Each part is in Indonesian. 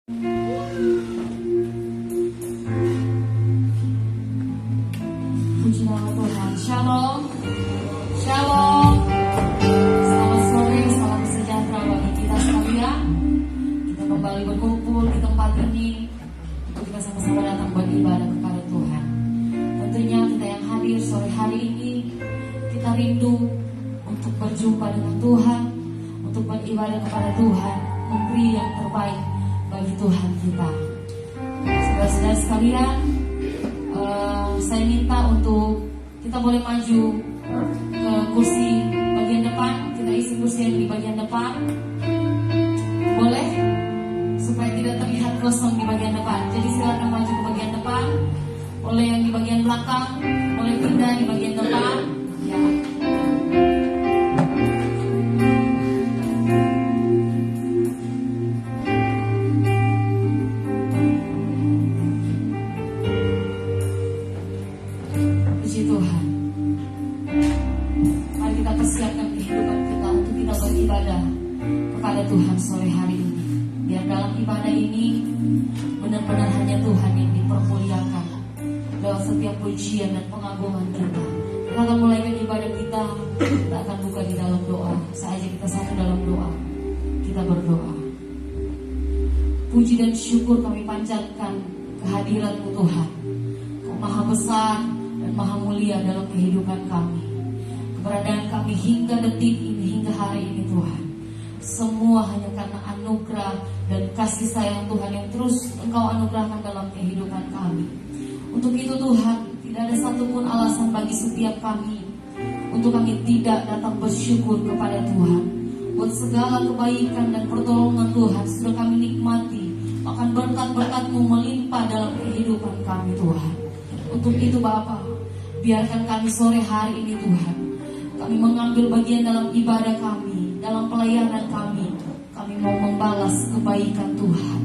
Puji nama Tuhan. Shalom. Shalom. Selamat sore, salam sejahtera bagi kita sekalian. Kita kembali berkumpul di tempat ini untuk kita sama-sama datang beribadah kepada Tuhan. Tentunya kita yang hadir sore hari ini, kita rindu untuk berjumpa dengan Tuhan, untuk beribadah kepada Tuhan, memberi yang terbaik bagi Tuhan kita. Saudara-saudara sekalian, saya minta untuk kita boleh maju ke kursi bagian depan. Kita isi kursi yang di bagian depan, boleh, supaya tidak terlihat kosong di bagian depan. Jadi silakan maju ke bagian depan. Boleh yang di bagian belakang, boleh pindah di bagian depan. Ya. Tuhan sore hari ini, biar dalam ibadah ini benar-benar hanya Tuhan yang dipermuliakan dalam setiap pujian dan pengagungan kita. Kita akan mulaikan ibadah kita akan buka di dalam doa. Saja kita satu dalam doa. Kita berdoa. Puji dan syukur kami panjatkan kehadiran-Mu Tuhan. Kau maha besar dan maha mulia dalam kehidupan kami. Keberadaan kami hingga detik ini, hingga hari ini Tuhan, semua hanya karena anugerah dan kasih sayang Tuhan yang terus Engkau anugerahkan dalam kehidupan kami. Untuk itu Tuhan, tidak ada satupun alasan bagi setiap kami untuk kami tidak datang bersyukur kepada Tuhan. Buat segala kebaikan dan pertolongan Tuhan sudah kami nikmati, bahkan berkat-berkat-Mu melimpah dalam kehidupan kami Tuhan. Untuk itu Bapa, biarkan kami sore hari ini Tuhan, kami mengambil bagian dalam ibadah kami, dalam pelayanan kami. Kami mau membalas kebaikan Tuhan.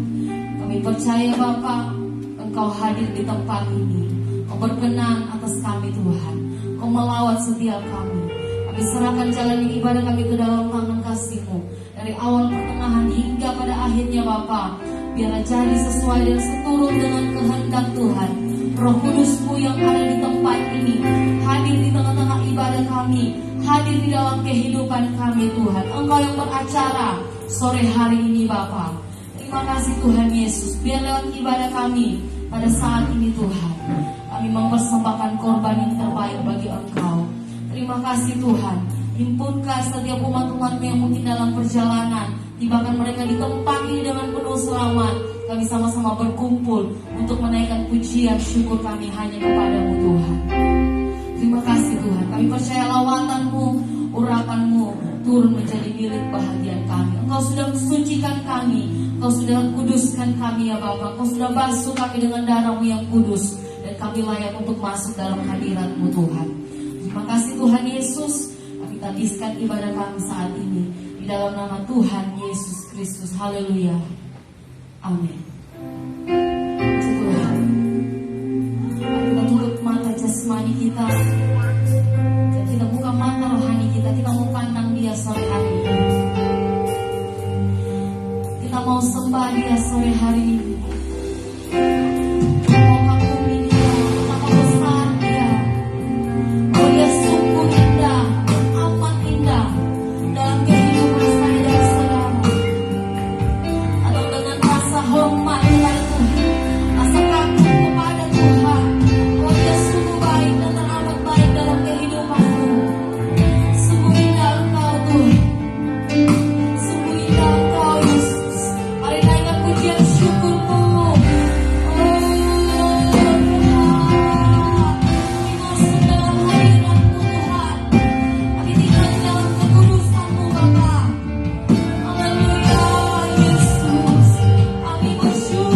Kami percaya Bapa, Engkau hadir di tempat ini. Kau berkenan atas kami Tuhan. Kau melawat setiap kami. Kami serahkan jalan ibadah kami ke dalam tangan kasih-Mu. Dari awal pertengahan hingga pada akhirnya Bapa, biarlah jadi sesuai dan seturut dengan kehendak Tuhan. Roh Kudus-Mu yang ada di tempat ini, hadir di tengah-tengah ibadah kami, hadir di dalam kehidupan kami Tuhan. Engkau yang beracara sore hari ini Bapa. Terima kasih Tuhan Yesus. Biar lewat ibadah kami pada saat ini Tuhan, kami mempersembahkan korban yang terbaik bagi Engkau. Terima kasih Tuhan. Himpunkan setiap umat-umat-Mu yang mungkin dalam perjalanan, bahkan mereka di tempat ini dengan penuh selamat. Kami sama-sama berkumpul untuk menaikkan pujian syukur kami hanya kepada-Mu Tuhan. Terima kasih Tuhan. Kami percaya lawatan-Mu, urapan-Mu turun menjadi milik bahagian kami. Engkau sudah mensucikan kami, Engkau sudah kuduskan kami ya Bapa. Engkau sudah basuh kami dengan darah-Mu yang kudus, dan kami layak untuk masuk dalam hadirat-Mu Tuhan. Terima kasih Tuhan Yesus. Kami habiskan ibadah kami saat ini di dalam nama Tuhan Yesus Kristus. Haleluya. Amin. Tuhan, kita tutup mata jasmani kita dan kita buka mata rohani kita. Kita mau pandang Dia sore hari ini. Kita mau sembah Dia sore hari ini. Kita mau kagumi Dia, kita mau besar Dia. Oh Dia sungguh indah, amat indah dalam kehidupan saya dan saudara. Atau dengan rasa hormat kepada Tuhan, rasa kagum kepada Tuhan. Oh Dia sungguh baik dan teramat baik dalam kehidupanmu. Sungguh indah Engkau Tuhan, sungguh indah Engkau Yesus. Mari naikkan pujian syukurmu. Yesus, kami bersyukur.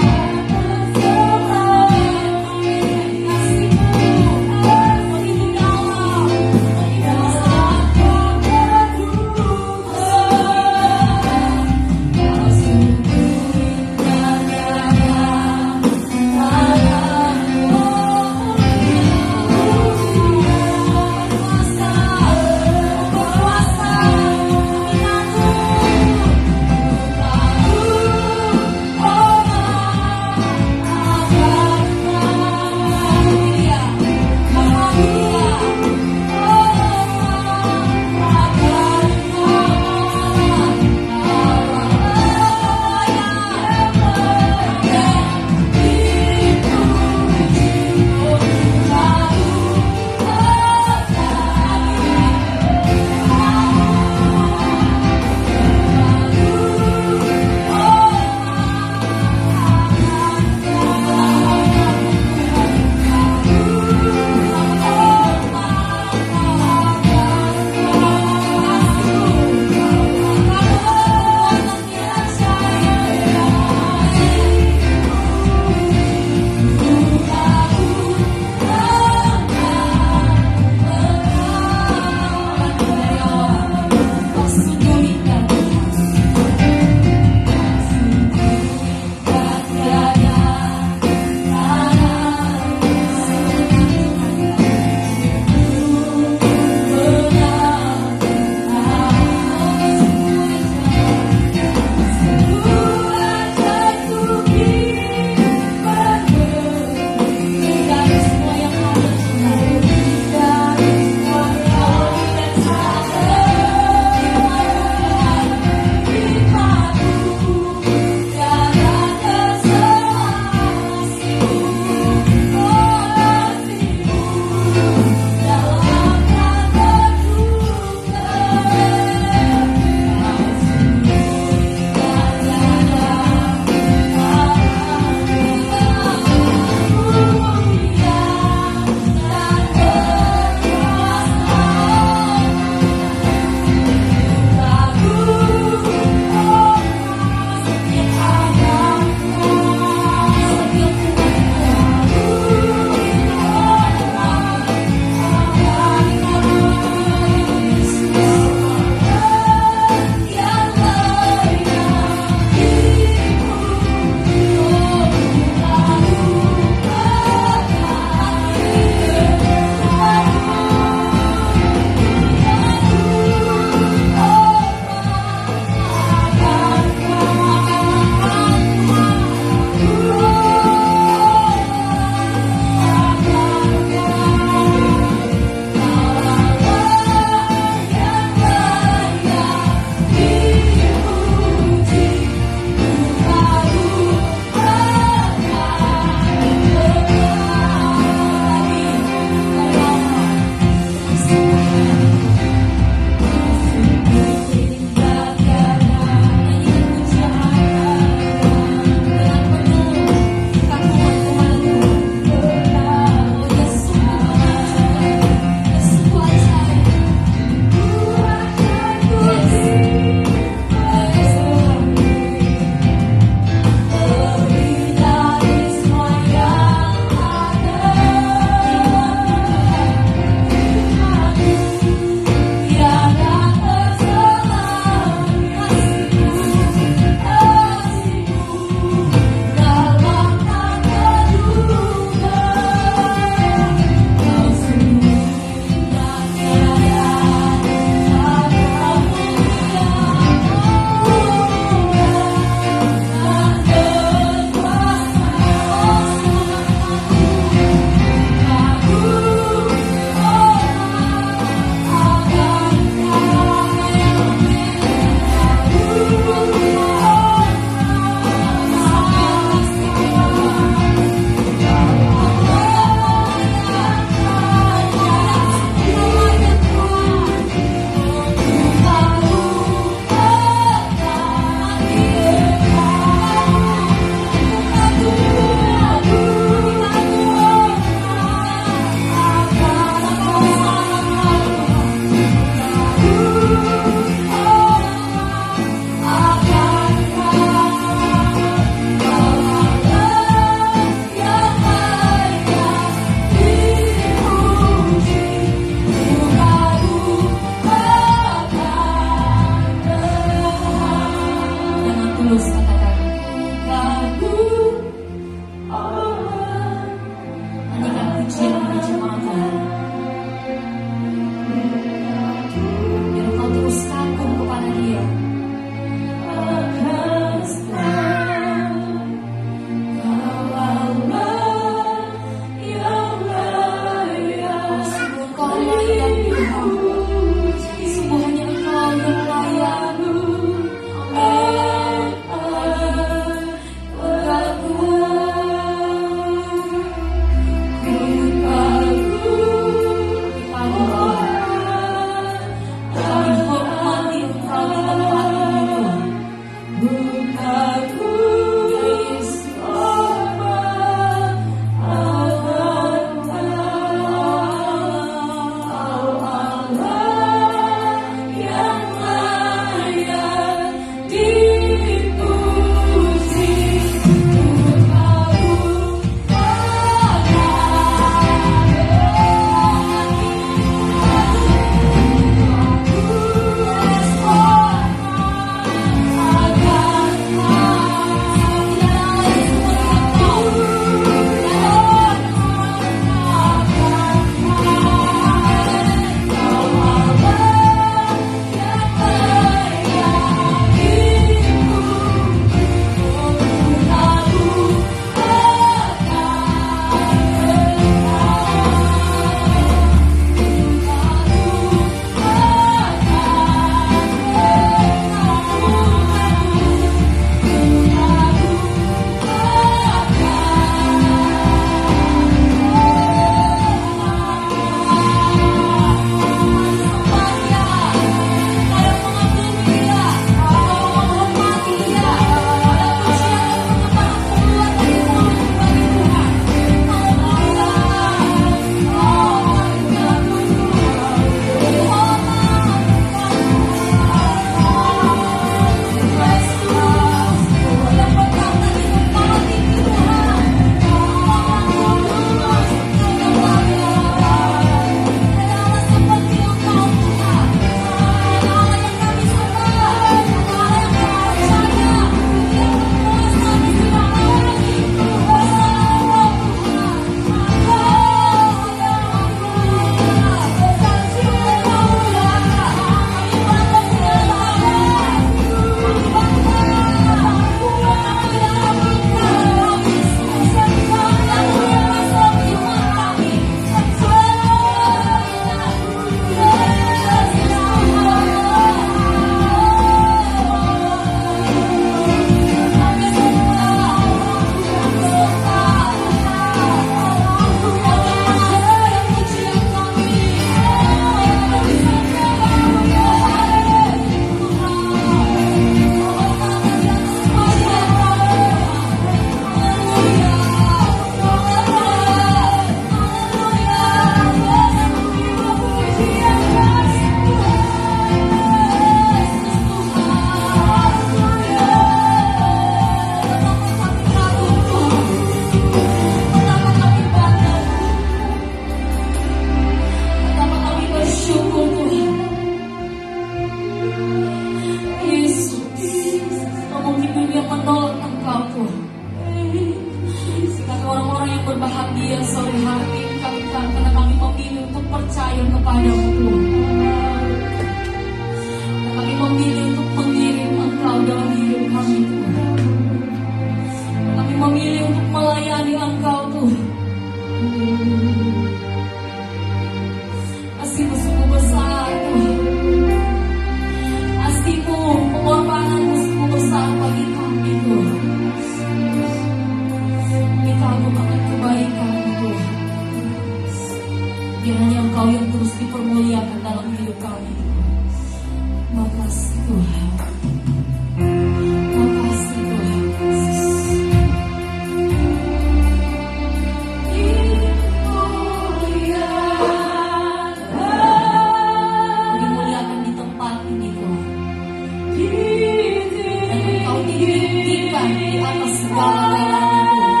Dan Engkau ditinggikan di atas segala-galanya Tuhan.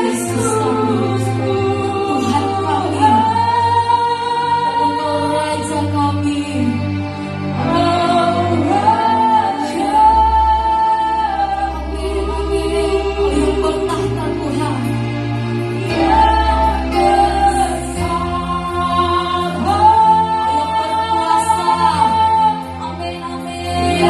Yesus kami, Tuhan kami, dan Engkau Raja kami. Amin, amin. Engkau yang bertahta Tuhan. Engkau yang berkuasa. Amin, amin.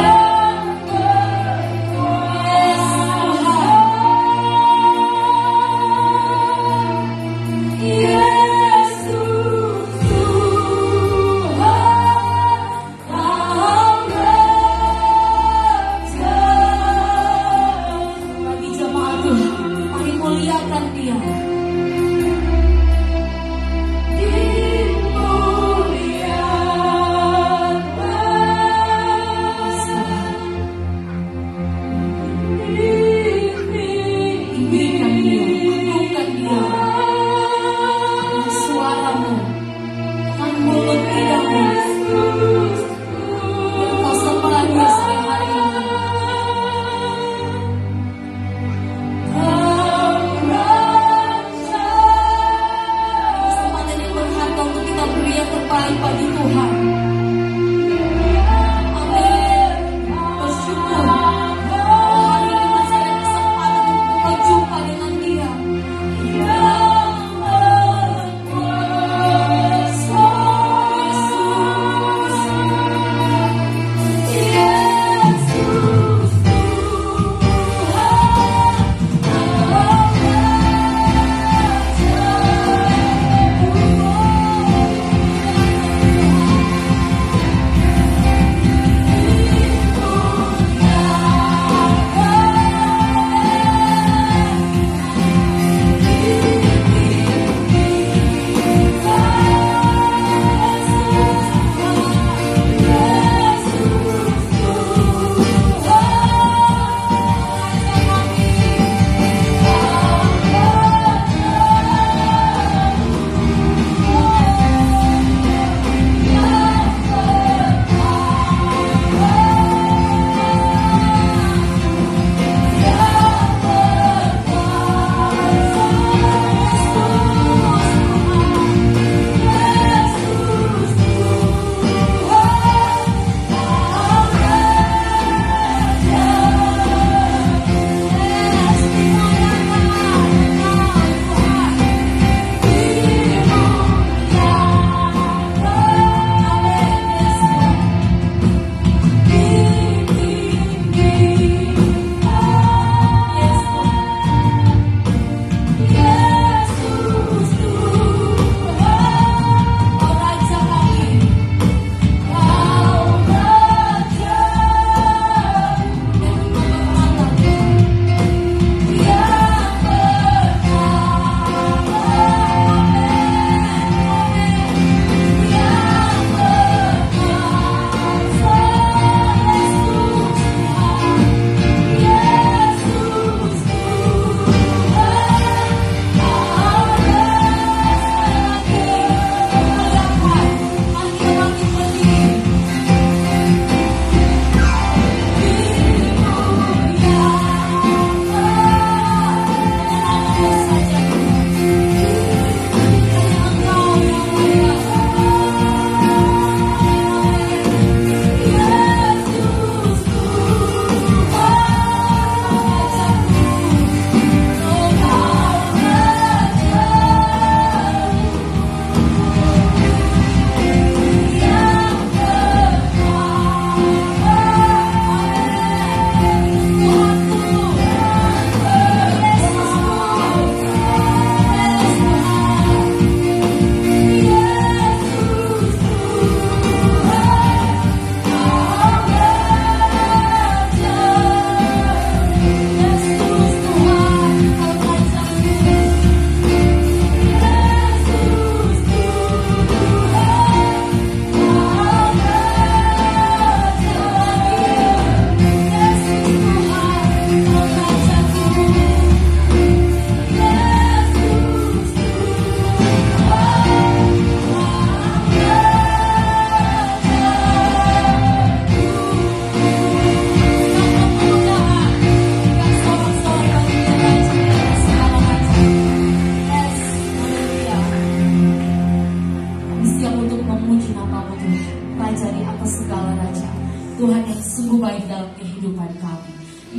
atas segala raja. Tuhan yang sungguh baik dalam kehidupan kami.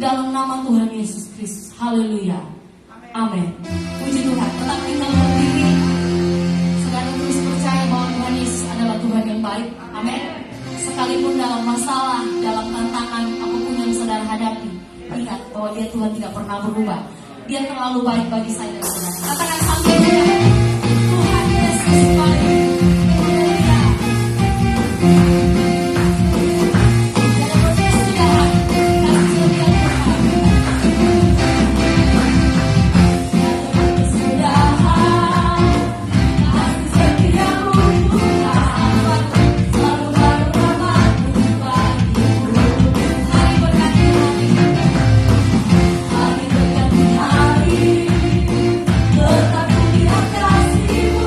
Dalam nama Tuhan Yesus Kristus. Haleluya. Amin. Puji Tuhan. Tetap tinggal berdiri. Saudara terus percaya bahwa Tuhan Yesus adalah Tuhan yang baik. Amin. Sekalipun dalam masalah, dalam tantangan apapun yang saudara hadapi, ingat bahwa Dia Tuhan tidak pernah berubah. Dia terlalu baik bagi saya dan saudara. Katakan sampai Tuhan Yesus baik. Tetap ku lihat kasih-Mu.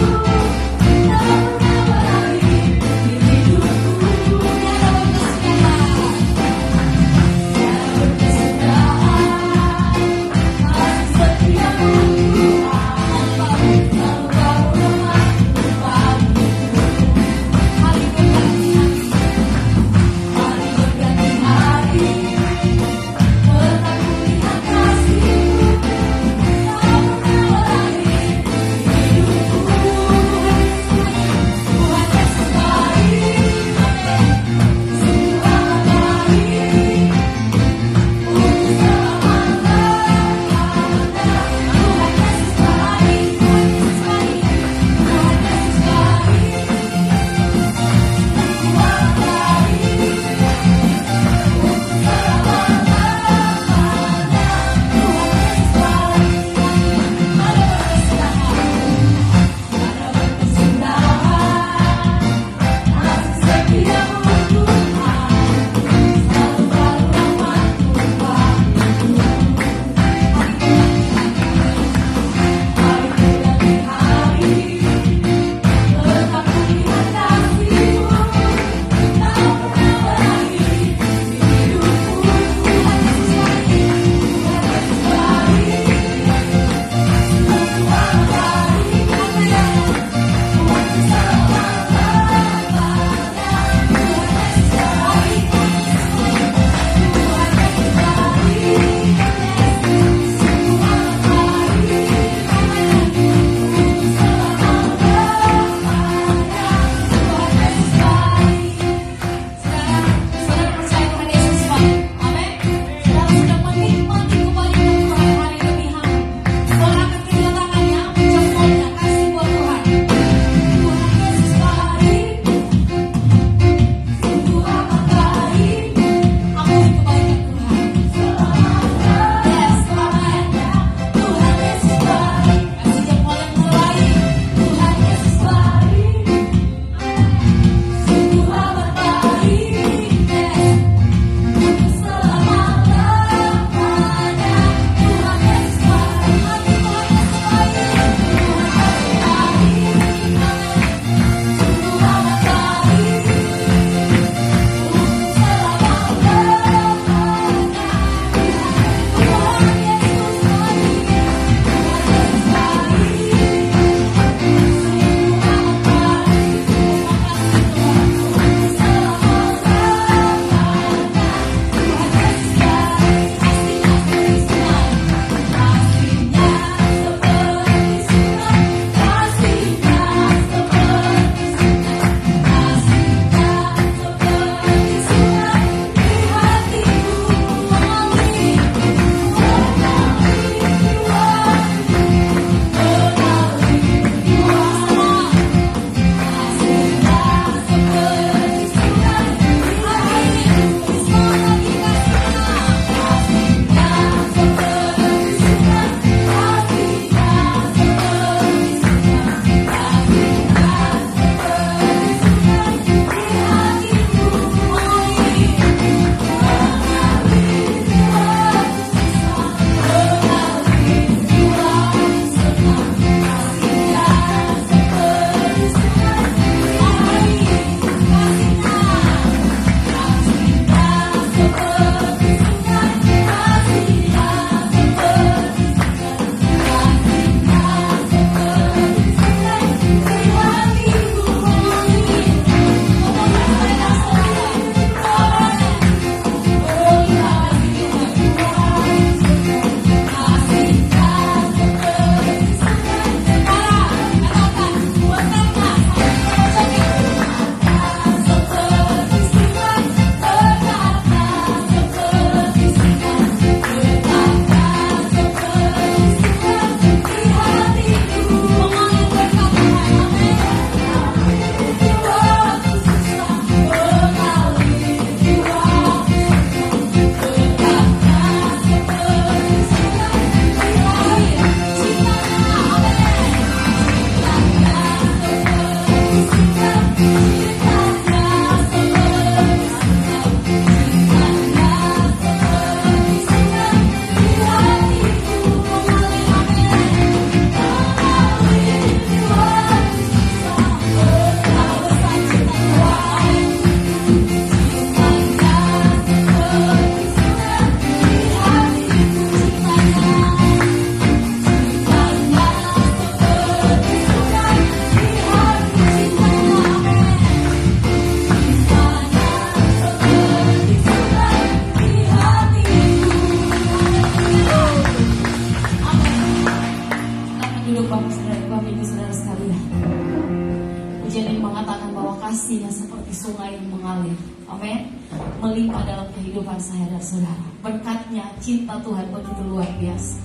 Amin. Melimpah dalam kehidupan saya dan saudara. Berkatnya, cinta Tuhan begitu luar biasa.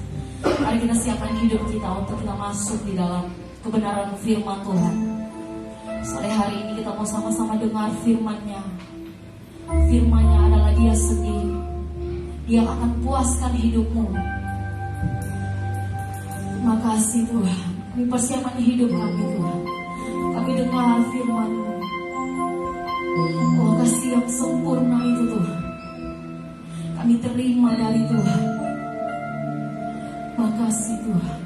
Mari kita siapkan hidup kita untuk kita masuk di dalam kebenaran firman Tuhan. Sore hari ini kita mau sama-sama dengar firman-Nya. Firman-Nya adalah Dia sendiri. Dia akan puaskan hidupmu. Terima kasih Tuhan. Kami persiapkan hidup kami Tuhan. Kami dengar firman-Mu. Oh, kasih yang sempurna itu Tuhan, kami terima dari Tuhan. Makasih Tuhan.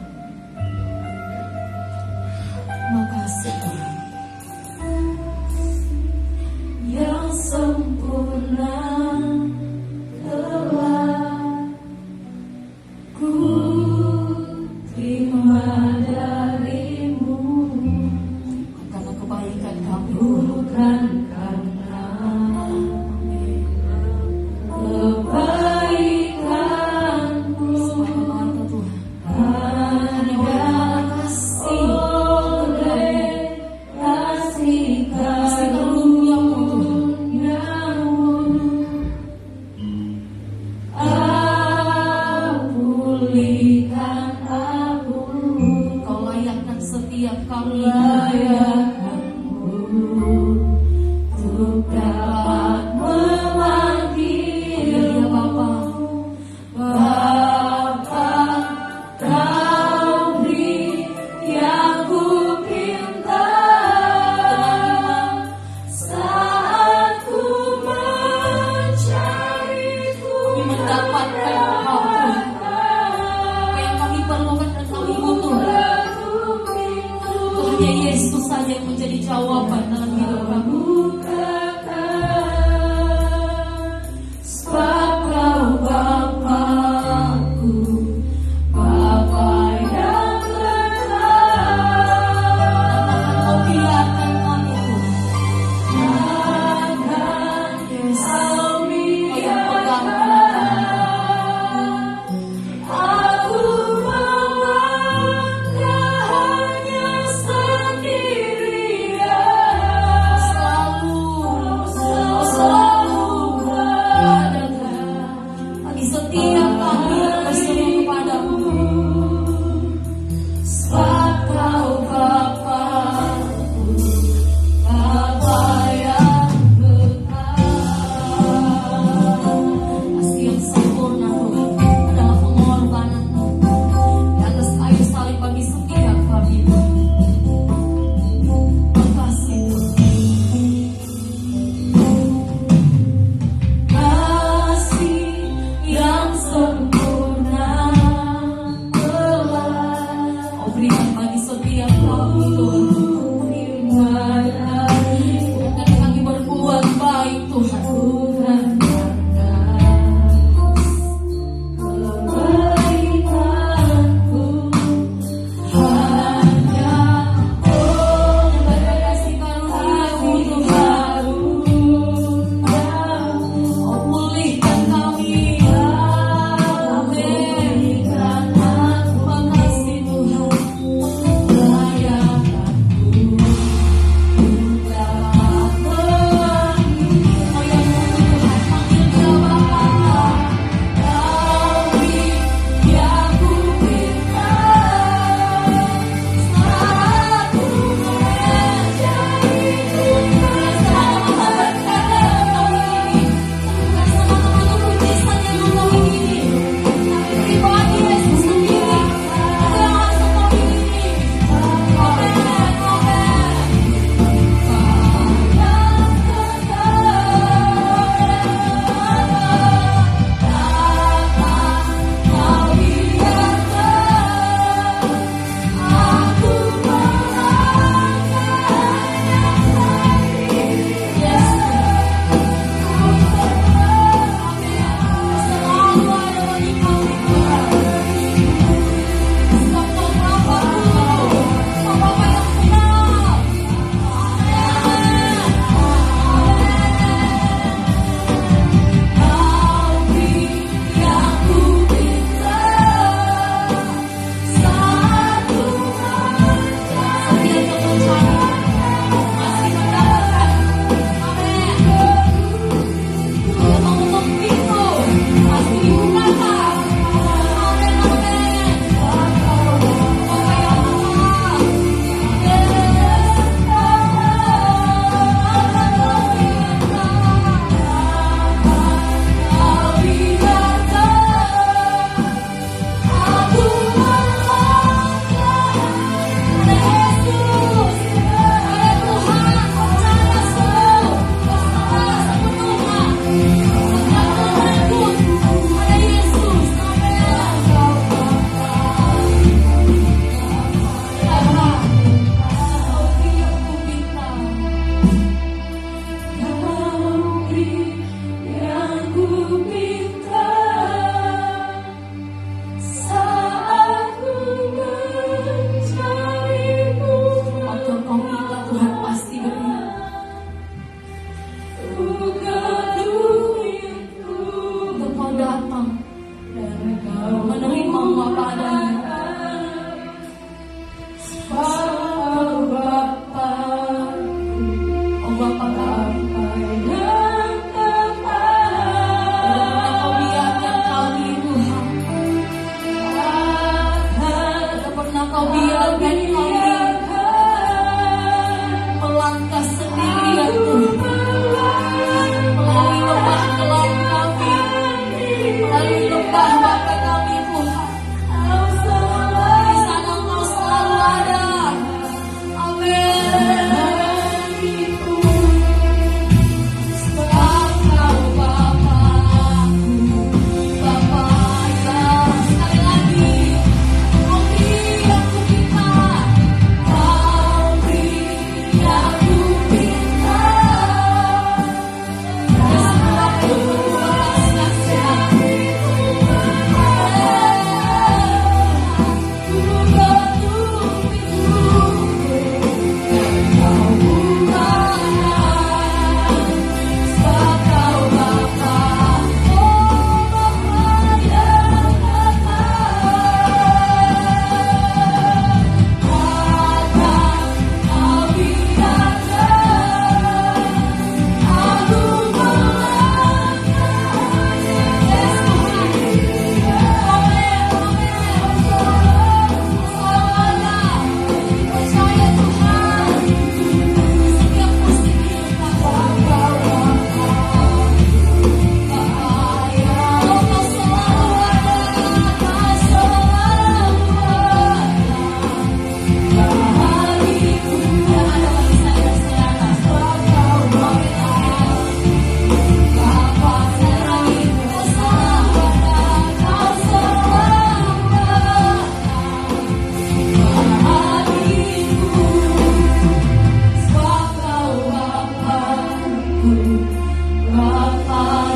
Makasih Tuhan. Yang sempurna telah ku terima dari-Mu, karena kebaikan kami bukan karena kebaikan-Mu, hanya kasih oleh kasih karunia-Mu Tuhan.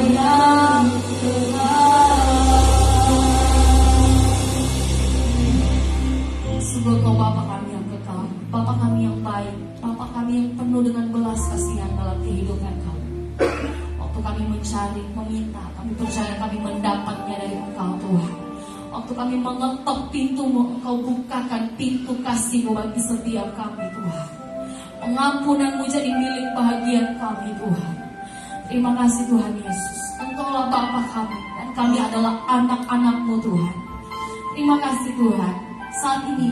sayang Tuhan. Sungguh Kau Bapa kami yang kekal, Bapa kami yang baik, Bapa kami yang penuh dengan belas kasihan dalam kehidupan kami. Waktu kami mencari, meminta, kami percaya kami mendapatnya dari Engkau Tuhan. Waktu kami mengetok pintu-Mu, Engkau bukakan pintu kasih-Mu bagi setiap kami Tuhan. Pengampunan-Mu jadi milik bahagian kami Tuhan. Terima kasih Tuhan Yesus. Engkaulah Bapa kami dan kami adalah anak-anak-Mu Tuhan. Terima kasih Tuhan. Saat ini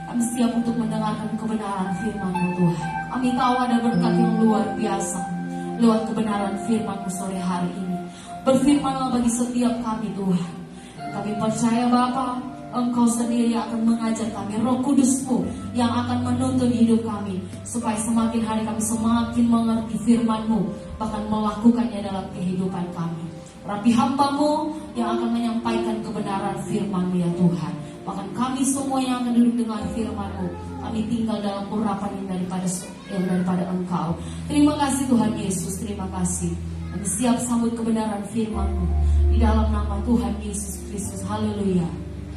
kami siap untuk mendengarkan kebenaran firman-Mu Tuhan. Kami tahu ada berkat yang luar biasa lewat kebenaran firman-Mu sore hari ini. Berfirmanlah bagi setiap kami Tuhan. Kami percaya Bapa, Engkau sendiri yang akan mengajar kami, Roh Kudus-Mu yang akan menuntun hidup kami, supaya semakin hari kami semakin mengerti firman-Mu, bahkan melakukannya dalam kehidupan kami. Rapi hamba-Mu yang akan menyampaikan kebenaran firman-Mu ya Tuhan. Bahkan kami semua yang akan duduk dengar firman-Mu, kami tinggal dalam urapan yang daripada Engkau. Terima kasih Tuhan Yesus, terima kasih. Kami siap sambut kebenaran firman-Mu di dalam nama Tuhan Yesus Kristus. Haleluya.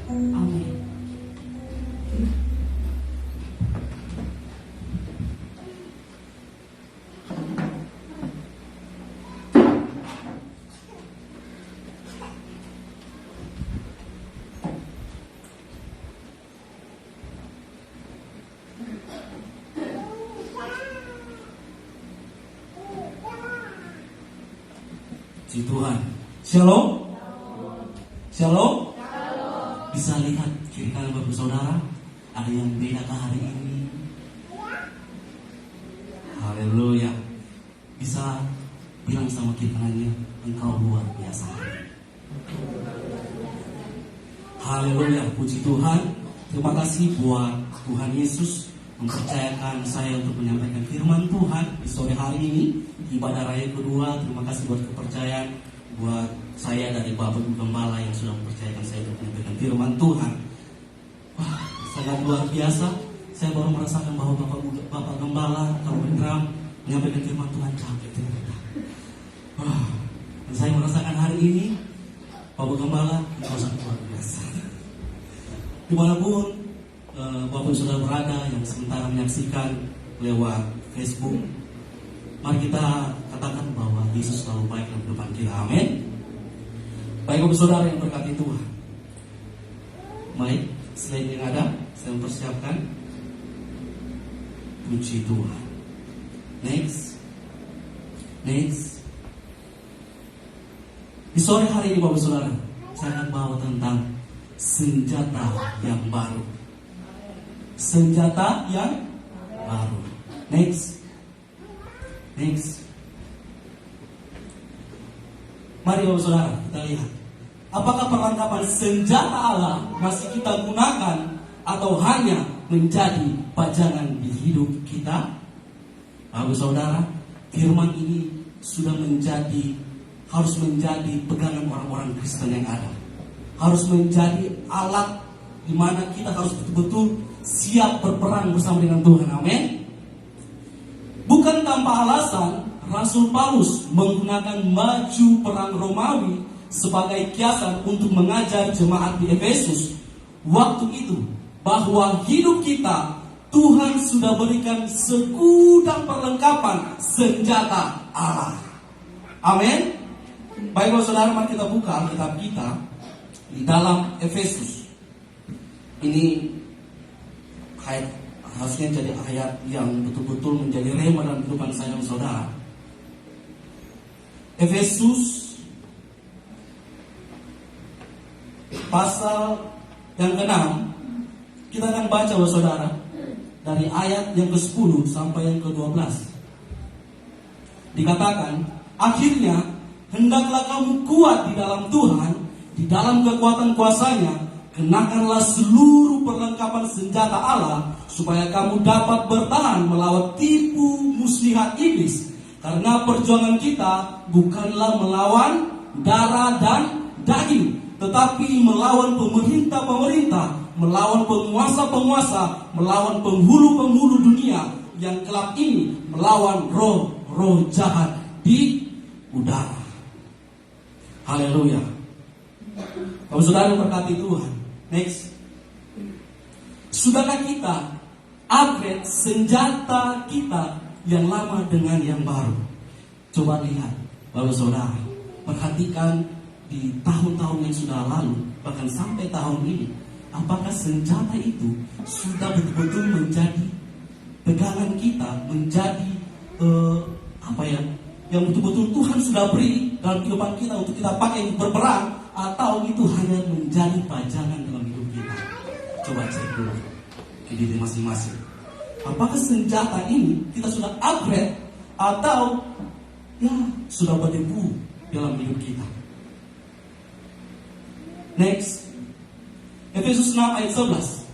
Amin. Puji Tuhan. Shalom. Shalom. Bisa lihat kiri kanan Bapak Saudara, ada yang bedakah hari ini? Haleluya. Bisa bilang sama kiri kanannya, engkau luar biasa. Haleluya, puji Tuhan. Terima kasih buat Tuhan Yesus mempercayakan saya untuk menyampaikan firman Tuhan di sore hari ini, ibadah raya kedua. Terima kasih buat kepercayaan buat saya dari Bapak Ibu Gembala yang sudah mempercayakan saya untuk menyampaikan firman Tuhan. Wah, sangat luar biasa. Saya baru merasakan bahwa Bapak Gembala, kalau drum menyampaikan firman Tuhan capek ternyata. Wah, dan saya merasakan hari ini Bapak Gembala itu sangat luar biasa. Dimanapun Bapak sudah berada yang sementara menyaksikan lewat Facebook, mari kita katakan bahwa Yesus selalu baik dalam kehidupan kita. Amin. Baik Bapak Saudara yang berkati Tuhan. Baik, slide yang ada saya mempersiapkan. Puji Tuhan. Next. Di sore hari ini Bapak Saudara, saya akan bawa tentang senjata yang baru. Senjata yang baru. Next. Mari Bapak Saudara kita lihat, apakah perlengkapan senjata Allah masih kita gunakan atau hanya menjadi pajangan di hidup kita? Bapak Saudara, firman ini harus menjadi pegangan orang-orang Kristen yang ada. Harus menjadi alat di mana kita harus betul-betul siap berperang bersama dengan Tuhan. Amin. Bukan tanpa alasan Rasul Paulus menggunakan baju perang Romawi sebagai kiasan untuk mengajar jemaat di Efesus waktu itu bahwa hidup kita Tuhan sudah berikan segudang perlengkapan senjata Allah. Amin. Baik saudara, mari kita buka Alkitab kita di dalam Efesus. Ini ayat harusnya jadi ayat yang betul-betul menjadi rema dalam kehidupan saya dan saudara. Efesus pasal yang ke-6, kita akan baca saudara dari ayat yang ke-10 sampai yang ke-12. Dikatakan, akhirnya hendaklah kamu kuat di dalam Tuhan, di dalam kekuatan kuasa-Nya. Kenakanlah seluruh perlengkapan senjata Allah, supaya kamu dapat bertahan melawan tipu muslihat iblis. Karena perjuangan kita bukanlah melawan darah dan daging, tetapi melawan pemerintah-pemerintah, melawan penguasa-penguasa, melawan penghulu-penghulu dunia yang gelap ini, melawan roh-roh jahat di udara. Haleluya. Kalau saudara berkati Tuhan. Next. Sudahkah kita upgrade senjata kita yang lama dengan yang baru? Coba lihat, Bapak Saudara, perhatikan di tahun-tahun yang sudah lalu, bahkan sampai tahun ini, apakah senjata itu sudah betul-betul menjadi pegangan kita, menjadi yang betul-betul Tuhan sudah beri dalam kehidupan kita untuk kita pakai untuk berperang, atau itu hanya menjadi pajangan dalam hidup kita? Coba cek dulu ke diri masing-masing. Apakah senjata ini kita sudah upgrade atau ya sudah berdebu dalam hidup kita? Next, Efesus 6 ayat 11.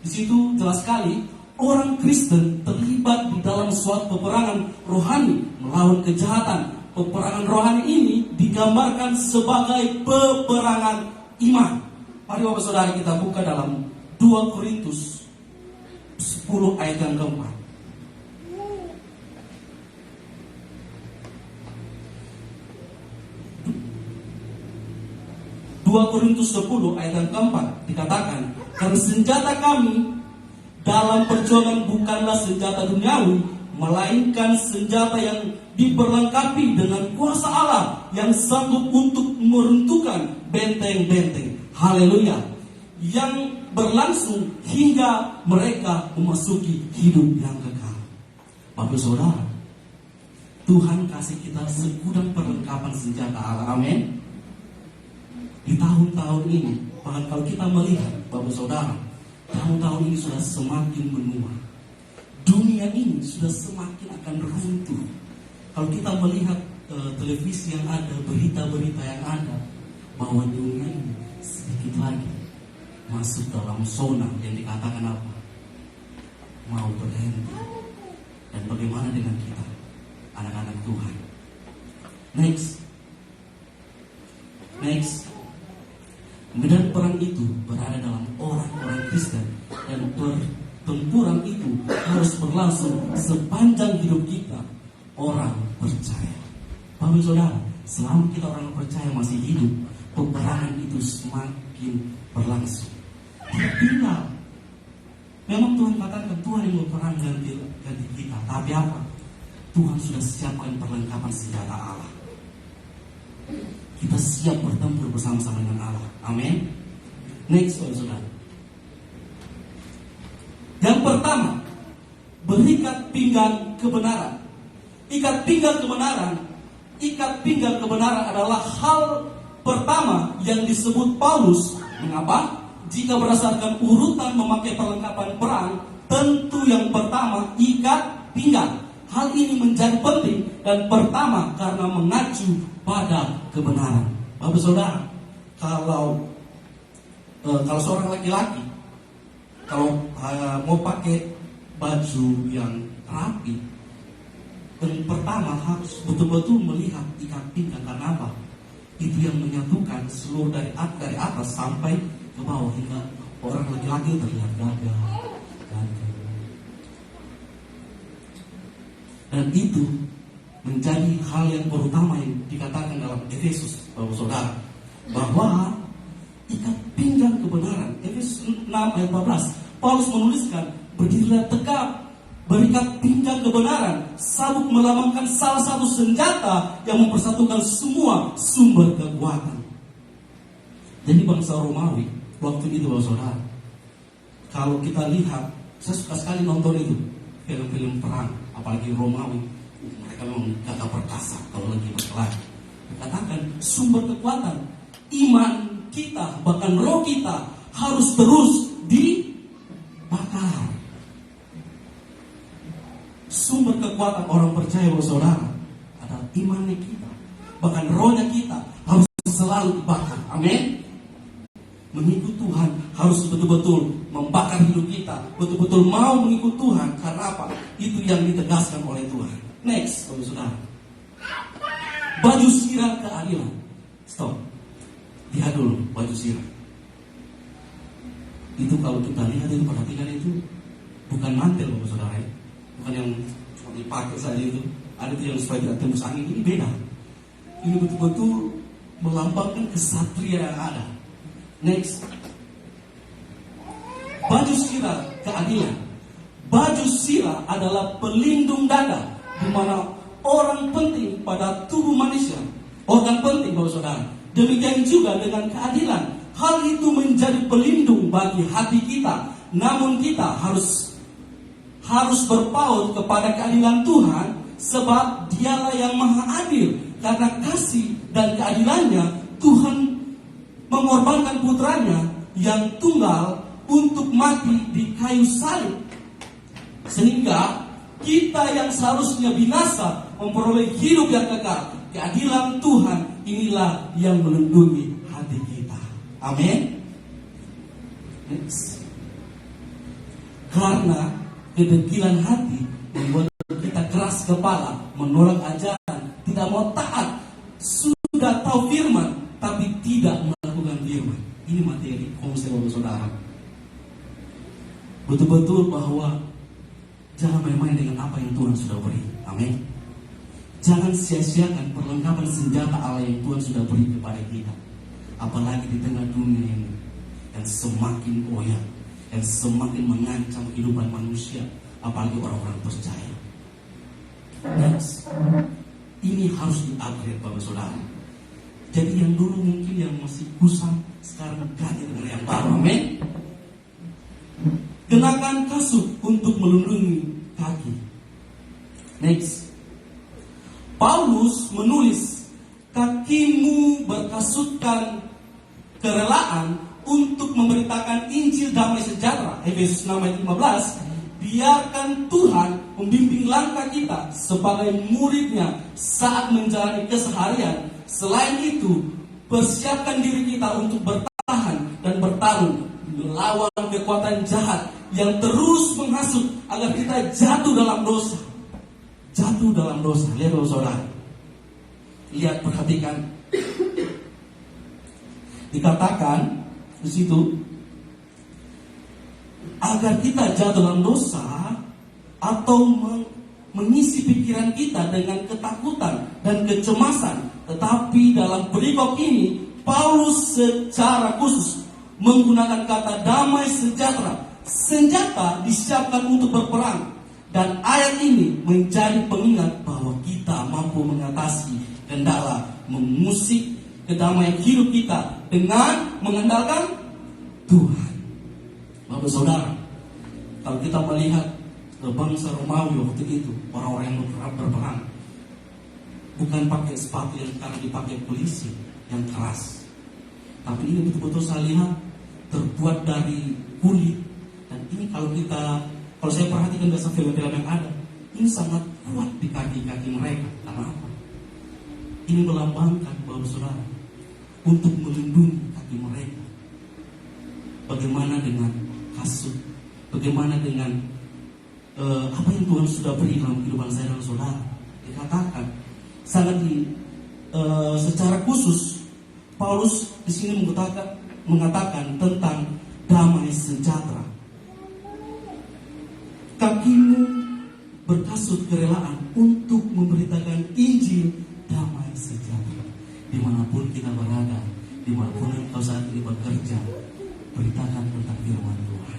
Di situ jelas sekali orang Kristen terlibat di dalam suatu peperangan rohani melawan kejahatan. Peperangan rohani ini digambarkan sebagai peperangan iman. Mari Bapak Saudara kita buka dalam 2 Korintus 10 ayat yang keempat. 2 Korintus 10 ayat yang keempat dikatakan, karena senjata kami dalam perjuangan bukanlah senjata duniawi, melainkan senjata yang diperlengkapi dengan kuasa Allah yang sanggup untuk meruntuhkan benteng-benteng. Haleluya. Yang berlangsung hingga mereka memasuki hidup yang kekal. Bapak Saudara, Tuhan kasih kita segudang perlengkapan senjata Allah. Amin. Di tahun-tahun ini, bahkan kalau kita melihat Bapak Saudara, tahun-tahun ini sudah semakin menua. Dunia ini sudah semakin akan runtuh. Kalau kita melihat televisi yang ada, berita-berita yang ada, bahwa dunia ini sedikit lagi masuk dalam zona yang dikatakan apa? Mau berhenti. Dan bagaimana dengan kita, anak-anak Tuhan? Next. Medan perang itu berada dalam orang-orang Kristen, dan pertempuran itu harus berlangsung sepanjang hidup kita orang percaya. Bapak Saudara, selama kita orang percaya masih hidup, peperangan itu semakin berlangsung. Tinggal, memang Tuhan katakan Tuhan yang berperang ganti kita, tapi apa? Tuhan sudah siapkan perlengkapan senjata Allah. Kita siap bertempur bersama-sama dengan Allah. Amin. Next, saudara. Yang pertama, berikat pinggang kebenaran. Ikat pinggang kebenaran adalah hal pertama yang disebut Paulus. Mengapa? Jika berdasarkan urutan memakai perlengkapan perang, tentu yang pertama ikat pinggang. Hal ini menjadi penting dan pertama karena mengacu pada kebenaran. Bapak Saudara, kalau seorang laki-laki kalau mau pakai baju yang rapi, yang pertama harus betul-betul melihat ikat pinggang. Karena apa? Itu yang menyatukan seluruh dari atas sampai ke bawah, hingga orang laki-laki terlihat gagah. Dan itu menjadi hal yang pertama yang dikatakan dalam Efesus, Bapak Saudara, bahwa ikat pinggang kebenaran. Efesus 6 ayat 14, Paulus menuliskan, berdirilah tegap, berikat pinggang kebenaran, sabuk melambangkan salah satu senjata yang mempersatukan semua sumber kekuatan. Jadi bangsa Romawi waktu itu, Bapak Saudara, kalau kita lihat, saya suka sekali nonton itu film-film perang, apalagi Romawi. Mereka memang gagah perkasa kalau lagi berkelahi. Dikatakan sumber kekuatan iman kita, bahkan roh kita harus terus dibakar. Sumber kekuatan orang percaya, Bapak Saudara, adalah imannya kita, bahkan rohnya kita harus selalu dibakar. Amin. Mengikut Tuhan harus betul-betul membakar hidup kita, betul-betul mau mengikut Tuhan. Karena apa? Itu yang ditegaskan oleh Tuhan. Next, Bapak Saudara, baju sirah keadilan. Stop. Lihat dulu baju sirah. Itu kalau kita lihat, itu perhatikan, itu bukan mantel, Bapak Saudara, ya. Bukan yang cuma dipakai saja itu. Ada itu yang supaya tidak tembus angin. Ini beda. Ini betul-betul melambangkan kesatria yang ada. Next. Baju sirah keadilan. Baju sirah adalah pelindung dada, di mana orang penting pada tubuh manusia, organ penting Bapak Saudara. Demikian juga dengan keadilan. Hal itu menjadi pelindung bagi hati kita. Namun kita harus berpaut kepada keadilan Tuhan, sebab Dialah yang maha adil. Karena kasih dan keadilannya, Tuhan mengorbankan putranya yang tunggal untuk mati di kayu salib, sehingga kita yang seharusnya binasa memperoleh hidup yang kekal. Keadilan Tuhan inilah yang melindungi hati kita. Amin. Karena kedegilan hati membuat kita keras kepala, menolak ajaran, tidak mau taat, sudah tahu firman tapi tidak melakukan firman. Ini materi konsep Saudara. Betul-betul bahwa jangan main-main dengan apa yang Tuhan sudah beri. Amin. Jangan sia-siakan perlengkapan senjata Allah yang Tuhan sudah beri kepada kita. Apalagi di tengah dunia ini yang semakin goyah, yang semakin mengancam kehidupan manusia, apalagi orang-orang percaya. Next. Ini harus di-upgrade Bapak Saudara. Jadi yang dulu mungkin yang masih kusam, sekarang ganti dengan yang baru. Amin. Kenakan kasut untuk melindungi kaki. Next. Paulus menulis, kakimu berkasutkan kerelaan untuk memberitakan Injil damai sejahtera. Efesus 6 ayat 15. Biarkan Tuhan membimbing langkah kita sebagai muridnya saat menjalani keseharian. Selain itu, persiapkan diri kita untuk bertahan dan bertarung melawan kekuatan jahat yang terus menghasut agar kita jatuh dalam dosa. Jatuh dalam dosa. Lihat Saudara. Lihat, perhatikan. Dikatakan di situ, agar kita jatuh dalam dosa atau mengisi pikiran kita dengan ketakutan dan kecemasan. Tetapi dalam perikop ini, Paulus secara khusus menggunakan kata damai sejahtera. Senjata disiapkan untuk berperang. Dan ayat ini menjadi pengingat bahwa kita mampu mengatasi kendala, mengusik kedamaian hidup kita dengan mengandalkan Tuhan. Bapak Saudara, kalau kita melihat bangsa Romawi waktu itu, orang-orang yang berperang, bukan pakai sepatu yang sekarang dipakai polisi yang keras, tapi ini betul-betul saya lihat terbuat dari kulit. Dan ini kalau saya perhatikan dari film-film yang ada, ini sangat kuat di kaki-kaki mereka. Karena apa? Ini melambangkan Bapak Saudara untuk melindungi kaki mereka. Bagaimana dengan kasut? Bagaimana dengan apa yang Tuhan sudah beri dalam kehidupan saya dan saudara? Dikatakan sangat secara khusus Paulus di sini mengatakan tentang damai sejahtera. Kakimu berkasut kerelaan untuk memberitakan Injil damai sejahtera. Dimanapun kita berada, dimanapun engkau saat ini bekerja, beritakan tentang firman Tuhan.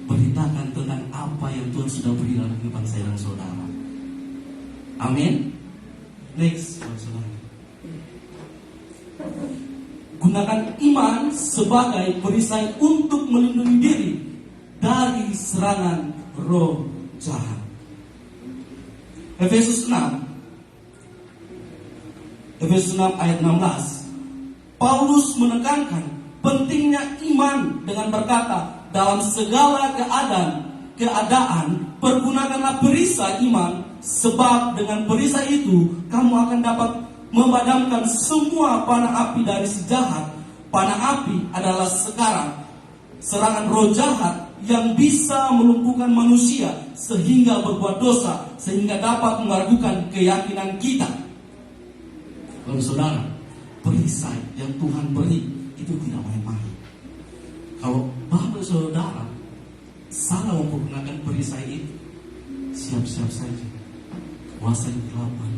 Beritakan tentang apa yang Tuhan sudah beri dalam kehidupan saya dan saudara. Amin. Next, saudara. Gunakan iman sebagai perisai untuk melindungi diri dari serangan roh jahat. Efesus 6 ayat 16. Paulus menekankan pentingnya iman dengan berkata, dalam segala keadaan pergunakanlah perisai iman, sebab dengan perisai itu kamu akan dapat memadamkan semua panah api dari si jahat. Panah api adalah serangan roh jahat yang bisa melumpuhkan manusia sehingga berbuat dosa, sehingga dapat meragukan keyakinan kita. Bapak Saudara, perisai yang Tuhan beri itu tidak main-main. Kalau Bapak Saudara salah menggunakan perisai itu, siap-siap saja kuasa kegelapan,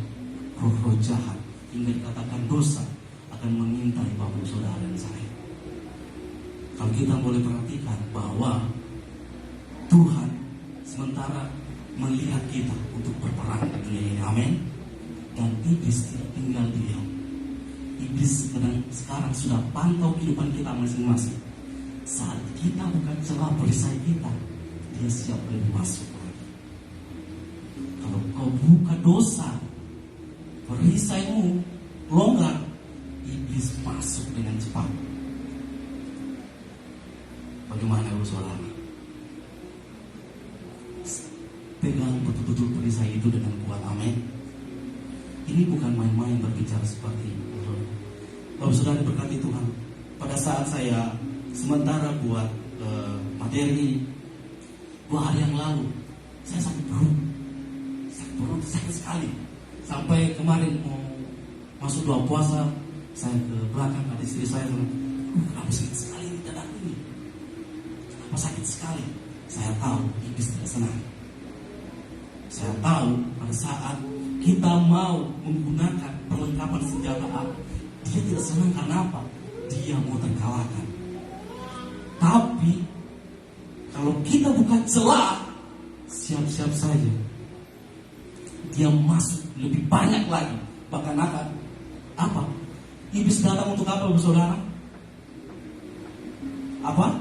roh-roh jahat hingga dikatakan dosa akan akan mengintai Bapak Saudara dan saya. Kalau kita boleh perhatikan bahwa Tuhan sementara melihat kita untuk berperang di dunia ini, amin. Dan iblis tidak tinggal diam. Iblis sekarang sudah pantau kehidupan kita masing-masing. Saat kita buka celah perisai kita, dia siap lebih masuk lagi. Kalau kau buka dosa, perisaimu longgar, iblis masuk dengan cepat. Bagaimana saudara? Pegang betul-betul perisai itu dengan kuat, amin. Ini bukan main-main berbicara seperti ini. Bapak saudara berkati Tuhan. Pada saat saya sementara buat materi 2 hari yang lalu, saya sakit perut sakit sekali. Sampai kemarin mau masuk doa puasa, saya ke belakang, ada istri saya bilang, kenapa sakit sekali ini dadaku ini? Kenapa sakit sekali? Saya tahu iblis tidak senang. Saya tahu pada saat kita mau menggunakan perlengkapan senjata api, dia tidak senang. Karena apa? Dia mau terkalahkan. Tapi kalau kita buka celah, siap-siap saja dia masuk lebih banyak lagi. Bahkan akan apa? Iblis datang untuk apa, saudara? Apa?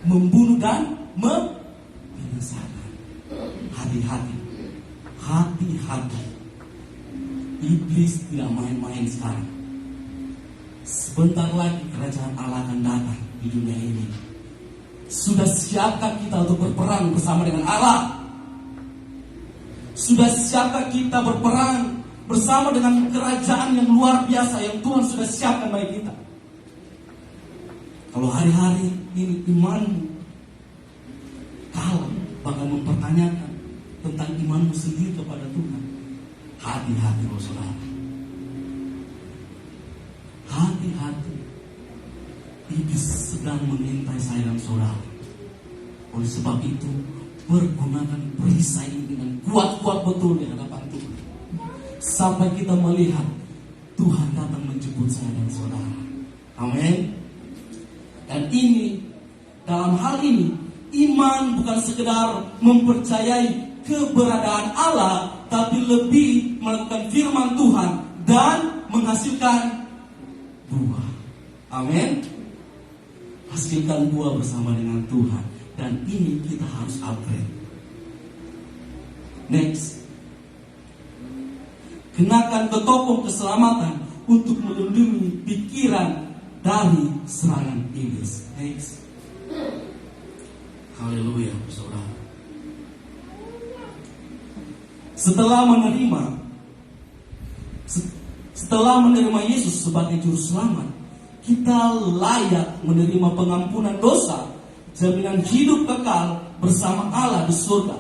Membunuh dan membinasakan. Hati-hati. Iblis tidak main-main sekarang. Sebentar lagi kerajaan Allah akan datang di dunia ini. Sudah siapkah kita untuk berperang bersama dengan Allah? Sudah siapkah kita berperang bersama dengan kerajaan yang luar biasa yang Tuhan sudah siapkan bagi kita? Kalau hari-hari ini imanmu kalah, bahkan mempertanyakan tentang imanmu sendiri kepada Tuhan, hati-hati saudara. Hati-hati. Iblis sedang mengintai saya dan saudara. Oleh sebab itu, pergunakan perisai ini dengan kuat-kuat betul di hadapan Tuhan. Sampai kita melihat Tuhan datang menjemput saya dan saudara. Amin. Dan ini, dalam hal ini, iman bukan sekedar mempercayai keberadaan Allah, tapi lebih melakukan firman Tuhan dan menghasilkan buah. Amin. Hasilkan buah bersama dengan Tuhan. Dan ini kita harus upgrade. Next. Kenakan ketopong keselamatan untuk melindungi pikiran dari serangan iblis. Next. Haleluya, saudara. Setelah menerima Yesus sebagai juru selamat, kita layak menerima pengampunan dosa, jaminan hidup kekal bersama Allah di surga.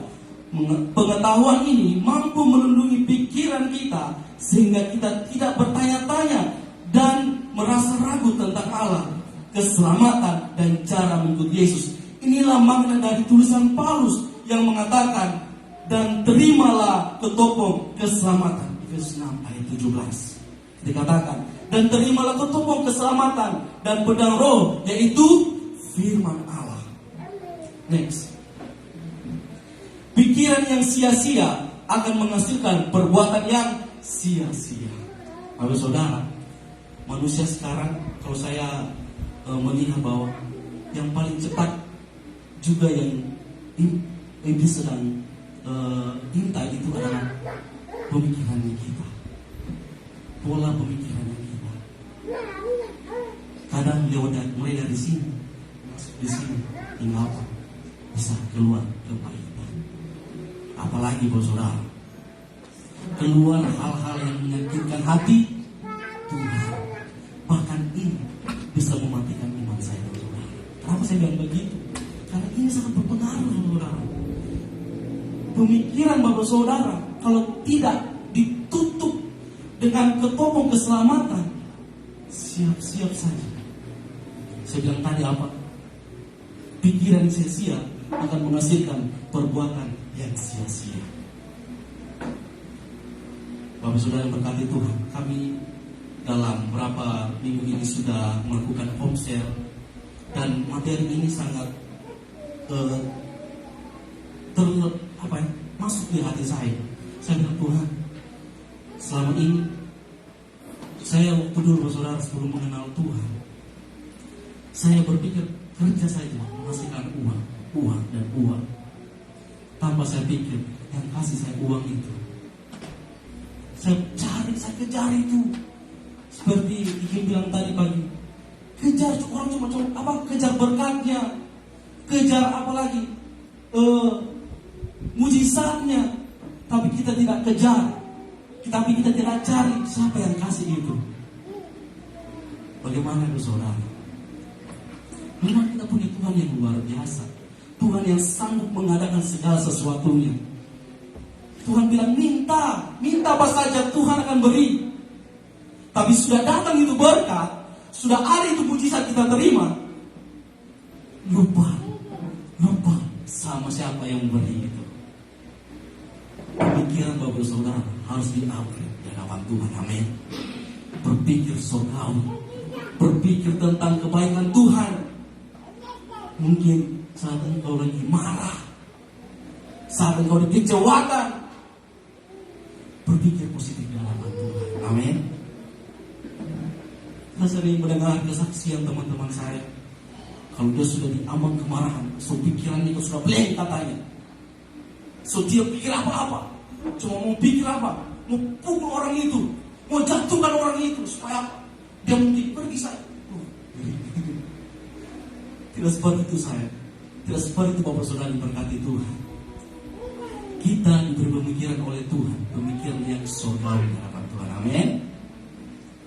Pengetahuan ini mampu melindungi pikiran kita sehingga kita tidak bertanya-tanya dan merasa ragu tentang Allah, keselamatan dan cara mengikut Yesus. Inilah makna dari tulisan Paulus yang mengatakan, dan terimalah ketopong keselamatan. Efesus 6 ayat 17. Dikatakan, dan terimalah ketopong keselamatan dan pedang roh, yaitu firman Allah. Next. Pikiran yang sia-sia akan menghasilkan perbuatan yang sia-sia. Bapak saudara, manusia sekarang, kalau saya melihat bahwa yang paling cepat juga yang iblis sedang intai itu adalah pemikirannya kita, pola pemikirannya kita. Kadang mulai dari sini, masuk di sini, tinggal apa? Bisa keluar kepahitan. Apalagi saudara, keluar hal-hal yang menyakitkan hati Tuhan. Bahkan ini bisa mematikan iman saya, saudara. Kenapa saya bilang begitu? Karena ini sangat berpengaruh, saudara. Pemikiran Bapak saudara, kalau tidak ditutup dengan ketopong keselamatan, siap-siap saja. Saya bilang tadi apa? Pikiran sia-sia akan menghasilkan perbuatan yang sia-sia. Bapak saudara yang berkati Tuhan, kami dalam beberapa minggu ini sudah melakukan home share, dan materi ini sangat masuk di hati saya. Saya bilang, Tuhan, selama ini saya waktu dulu saudara sebelum mengenal Tuhan, saya berpikir kerja saja menghasilkan uang dan uang, tanpa saya pikir yang kasih saya uang itu. Saya kejar itu. Seperti Ikin bilang tadi pagi, kejar orang cuma kejar berkatnya, kejar apa lagi, mujizatnya, tapi kita tidak kejar, tapi kita tidak cari siapa yang kasih itu. Bagaimana itu saudara? Memang kita punya Tuhan yang luar biasa, Tuhan yang sanggup mengadakan segala sesuatunya. Tuhan bilang minta apa saja Tuhan akan beri. Tapi sudah datang itu berkat, sudah ada itu mujizat kita terima, lupa sama siapa yang beri itu. Pemikiran Bapak Saudara harus di-upgrade di hadapan Tuhan. Amin. Berpikir surgawi, berpikir tentang kebaikan Tuhan. Mungkin saat engkau lagi marah, saat engkau dikejauhan, berpikir positif di hadapan Tuhan. Amin. Saya sering mendengar kesaksian teman-teman saya, kalau dia sudah diambang kemarahan, so pikirannya sudah blank katanya. So dia pikir apa-apa, cuma mau pikir apa, mau pukul orang itu, mau jatuhkan orang itu, supaya apa? Dia mungkin pergi saya. Tidak seperti itu saya, tidak seperti itu Bapak Saudara diberkati Tuhan. Kita diberi pemikiran oleh Tuhan, pemikiran yang surgawi di hadapan Tuhan. Amin.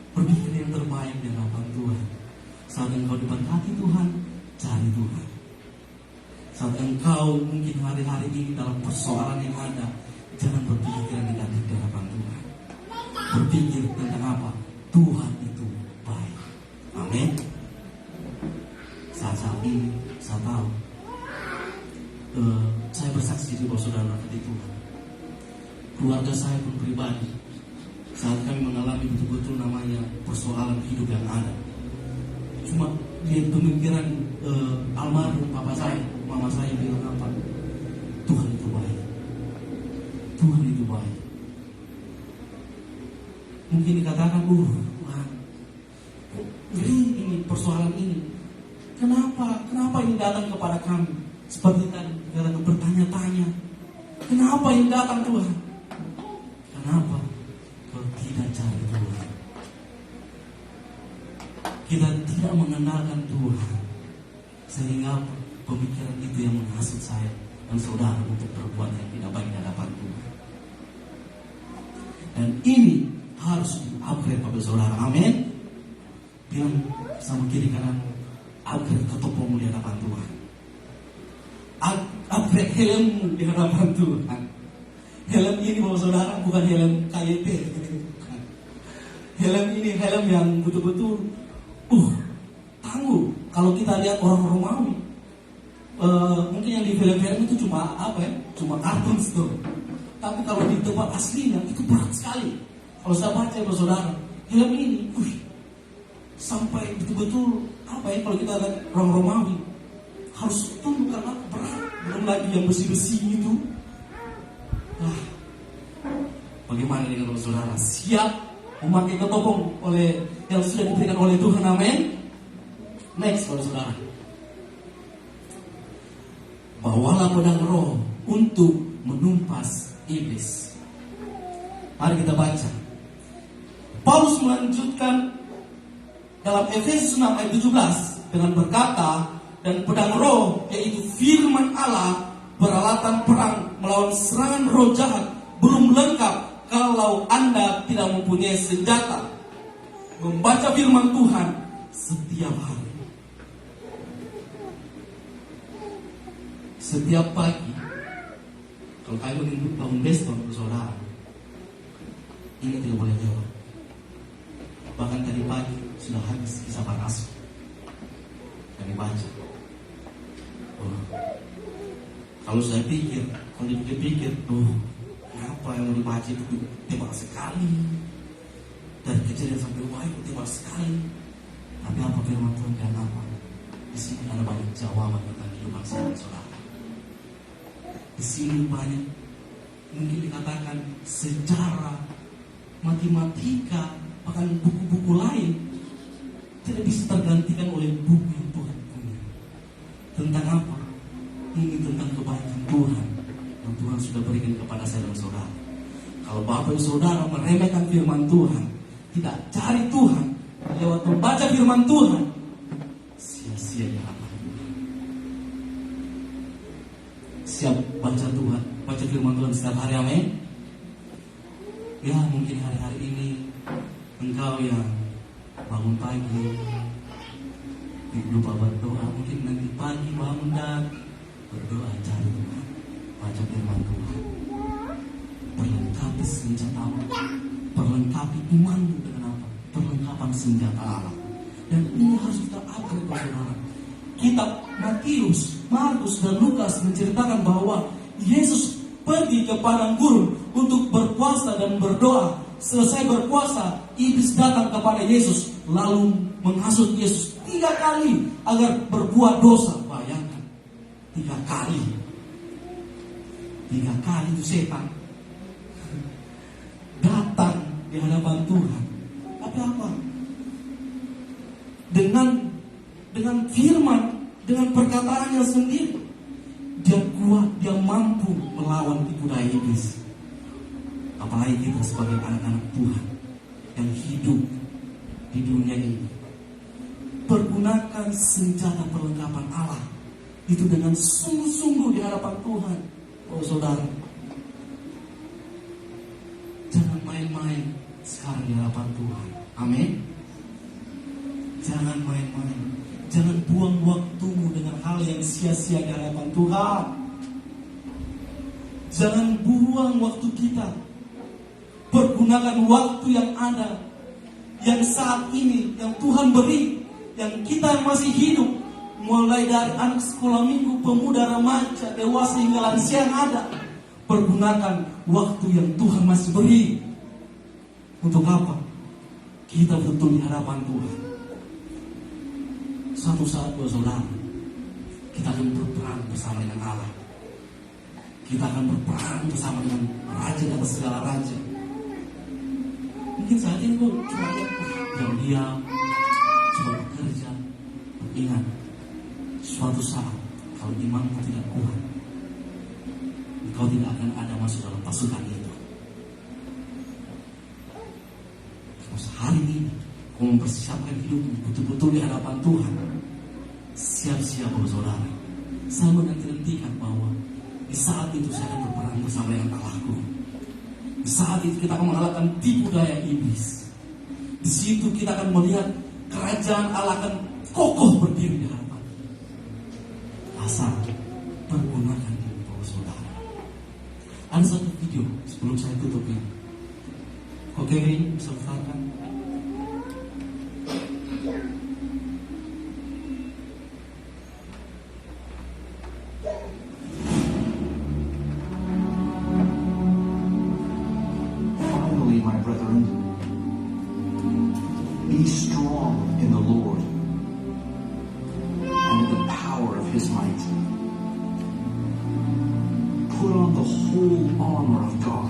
Berpikir yang terbaik di hadapan Tuhan. Saat engkau diberkati Tuhan, cari Tuhan. Saat engkau mungkin hari-hari ini dalam persoalan yang ada, jangan berpikir yang negatif di hadapan Tuhan. Berpikir tentang apa? Tuhan itu baik. Amin. Saat ini saya tahu, saya bersaksi di bawah saudara di Tuhan. Keluarga saya pun pribadi, saat kami mengalami betul-betul namanya persoalan hidup yang ada, cuma lihat pemikiran almarhum papa saya, mama saya bilang apa? Tuhan itu baik. Tuhan itu baik. Mungkin dikatakan, Tuhan, ini persoalan ini, kenapa ini datang kepada kami? Seperti tadi kita bertanya-tanya, kenapa ini datang Tuhan? Kenapa? Kalau tidak cari Tuhan, kita tidak mengenalkan Tuhan, sehingga pemikiran itu yang menghasut saya dan saudara untuk berbuat yang tidak baik di hadapan Tuhan. Dan ini harus upgrade Bapak Saudara. Amin. Bilang sama kiri kanan, upgrade ketopongmu di hadapan Tuhan, upgrade helmmu di hadapan Tuhan. Helm ini Bapak Saudara bukan helm KYP. Helm ini helm yang betul-betul tangguh. Kalau kita lihat orang Romawi, mungkin yang di film-film itu cuma cuma kartun itu. Tapi kalau di tempat aslinya itu berat sekali. Kalau saya baca Bapak Saudara, helm ini sampai betul-betul kalau kita lihat orang Romawi harus tunduk karena berat. Belum lagi yang besi-besi itu. Bagaimana dengan Bapak Saudara? Siap memakai ketopong yang sudah diberikan oleh Tuhan. Amin. Next Bapak Saudara, bawalah pedang roh untuk menumpas iblis. Mari kita baca. Paulus melanjutkan dalam Efesus 6 ayat 17 dengan berkata, dan pedang roh yaitu firman Allah, peralatan perang melawan serangan roh jahat, belum lengkap kalau Anda tidak mempunyai senjata. Membaca firman Tuhan setiap hari, setiap pagi. Kalau kamu ingin bangun besok saudara, ini tidak boleh lewat. Bahkan tadi pagi sudah habis kisah Rasul kami baca. Kalau saya pikir, kalau dipikir-pikir, kenapa yang mau dibaca itu tebal sekali. Dari kejadian sampai wah itu tebal sekali. Tapi apa firman Tuhan dan apa? Di sini ada banyak jawaban tentang kehidupan saya dan saudara. Di sini banyak, mungkin dikatakan sejarah, matematika, bahkan buku-buku lain tidak bisa tergantikan oleh buku yang Tuhan punya. Tentang apa? Ini tentang kebaikan Tuhan yang Tuhan sudah berikan kepada saya dan saudara. Kalau Bapak dan Saudara meremehkan firman Tuhan, tidak cari Tuhan lewat membaca firman Tuhan, sia-sia ya apa? Siap baca Tuhan, baca firman Tuhan setiap hari, amin. Ya mungkin hari-hari ini engkau yang bangun pagi lupa berdoa, mungkin nanti pagi bangun dan berdoa cari Tuhan, baca firman Tuhan, perlengkapi senjatamu, perlengkapi imanmu dengan apa? Perlengkapan senjata Allah. Dan ini harus kita upgrade, saudara. Kitab Matius, Markus, dan Lukas menceritakan bahwa Yesus pergi ke padang gurun untuk berpuasa dan berdoa. Selesai berpuasa, iblis datang kepada Yesus lalu menghasut Yesus 3 kali agar berbuat dosa. Bayangkan, 3 kali. 3 kali itu setan datang di hadapan Tuhan. Tapi apa? Dengan firman, dengan perkataannya sendiri, dia kuat, dia mampu melawan tipu daya iblis. Apalagi kita sebagai anak-anak Tuhan yang hidup di dunia ini, pergunakan senjata perlengkapan Allah itu dengan sungguh-sungguh di hadapan Tuhan. Oh saudara, jangan main-main sekarang di hadapan Tuhan. Amin. Jangan main-main. Jangan buang waktumu dengan hal yang sia-sia di hadapan Tuhan. Jangan buang waktu kita. Pergunakan waktu yang ada, yang saat ini, yang Tuhan beri, yang kita masih hidup, mulai dari anak sekolah minggu, pemuda, remaja, dewasa hingga lansia yang ada. Pergunakan waktu yang Tuhan masih beri. Untuk apa? Kita betul di hadapan Tuhan. Suatu saat, saudara, kita akan berperang bersama dengan Allah. Kita akan berperang bersama dengan Raja atas segala raja. Mungkin saat ini kau cuma diam-diam, coba bekerja. Ingat, suatu saat kalau imanmu tidak kuat, engkau tidak akan ada masuk dalam pasukan itu. Hari ini kau mempersiapkan hidupmu betul-betul di hadapan Tuhan. Siap-siap saudara. Saya menanti-nantikan bahwa di saat itu saya akan berperang bersama dengan Allahku. Di saat itu kita akan mengalahkan tipu daya iblis. Di situ kita akan melihat kerajaan Allah akan kokoh berdiri di hadapan. Asal pergunakan itu, saudara. Ada satu video sebelum saya tutup ini. Kok Kevin bisa putarkan? Finally, my brethren, be strong in the Lord and in the power of His might. Put on the whole armor of God,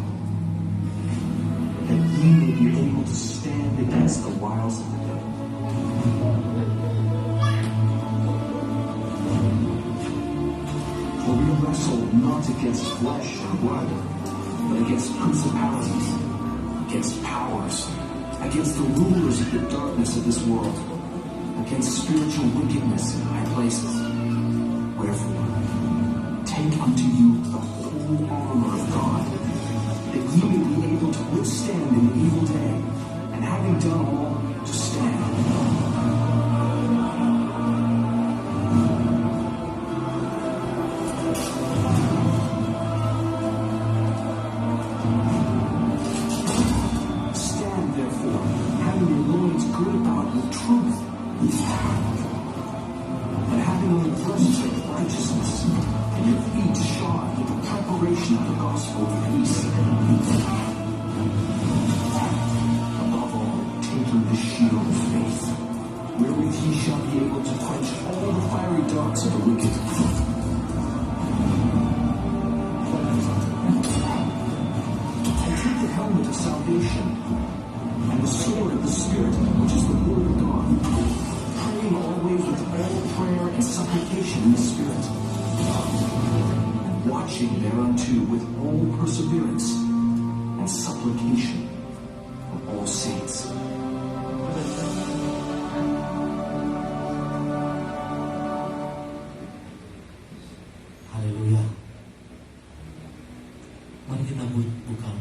that ye may be able to stand against the wiles of the devil. For we wrestle not against flesh or blood, but against principalities, against powers, against the rulers of the darkness of this world, against spiritual wickedness in high places. Wherefore, take unto you the whole armor of God, that ye may be able to withstand in the evil day, and having done all, to stand. Stand therefore, having your loins girt about with truth, and having on the breastplate of righteousness, and your feet shod with the preparation of the gospel of peace. Above all, take shield of faith, wherewith ye shall be able to quench all the fiery darts of the wicked. And take the helmet of salvation, and the sword of the Spirit, which is the word of God, praying always with all prayer and supplication in the Spirit, watching thereunto with all perseverance and supplication of all saints. Haleluya. Mari kita buka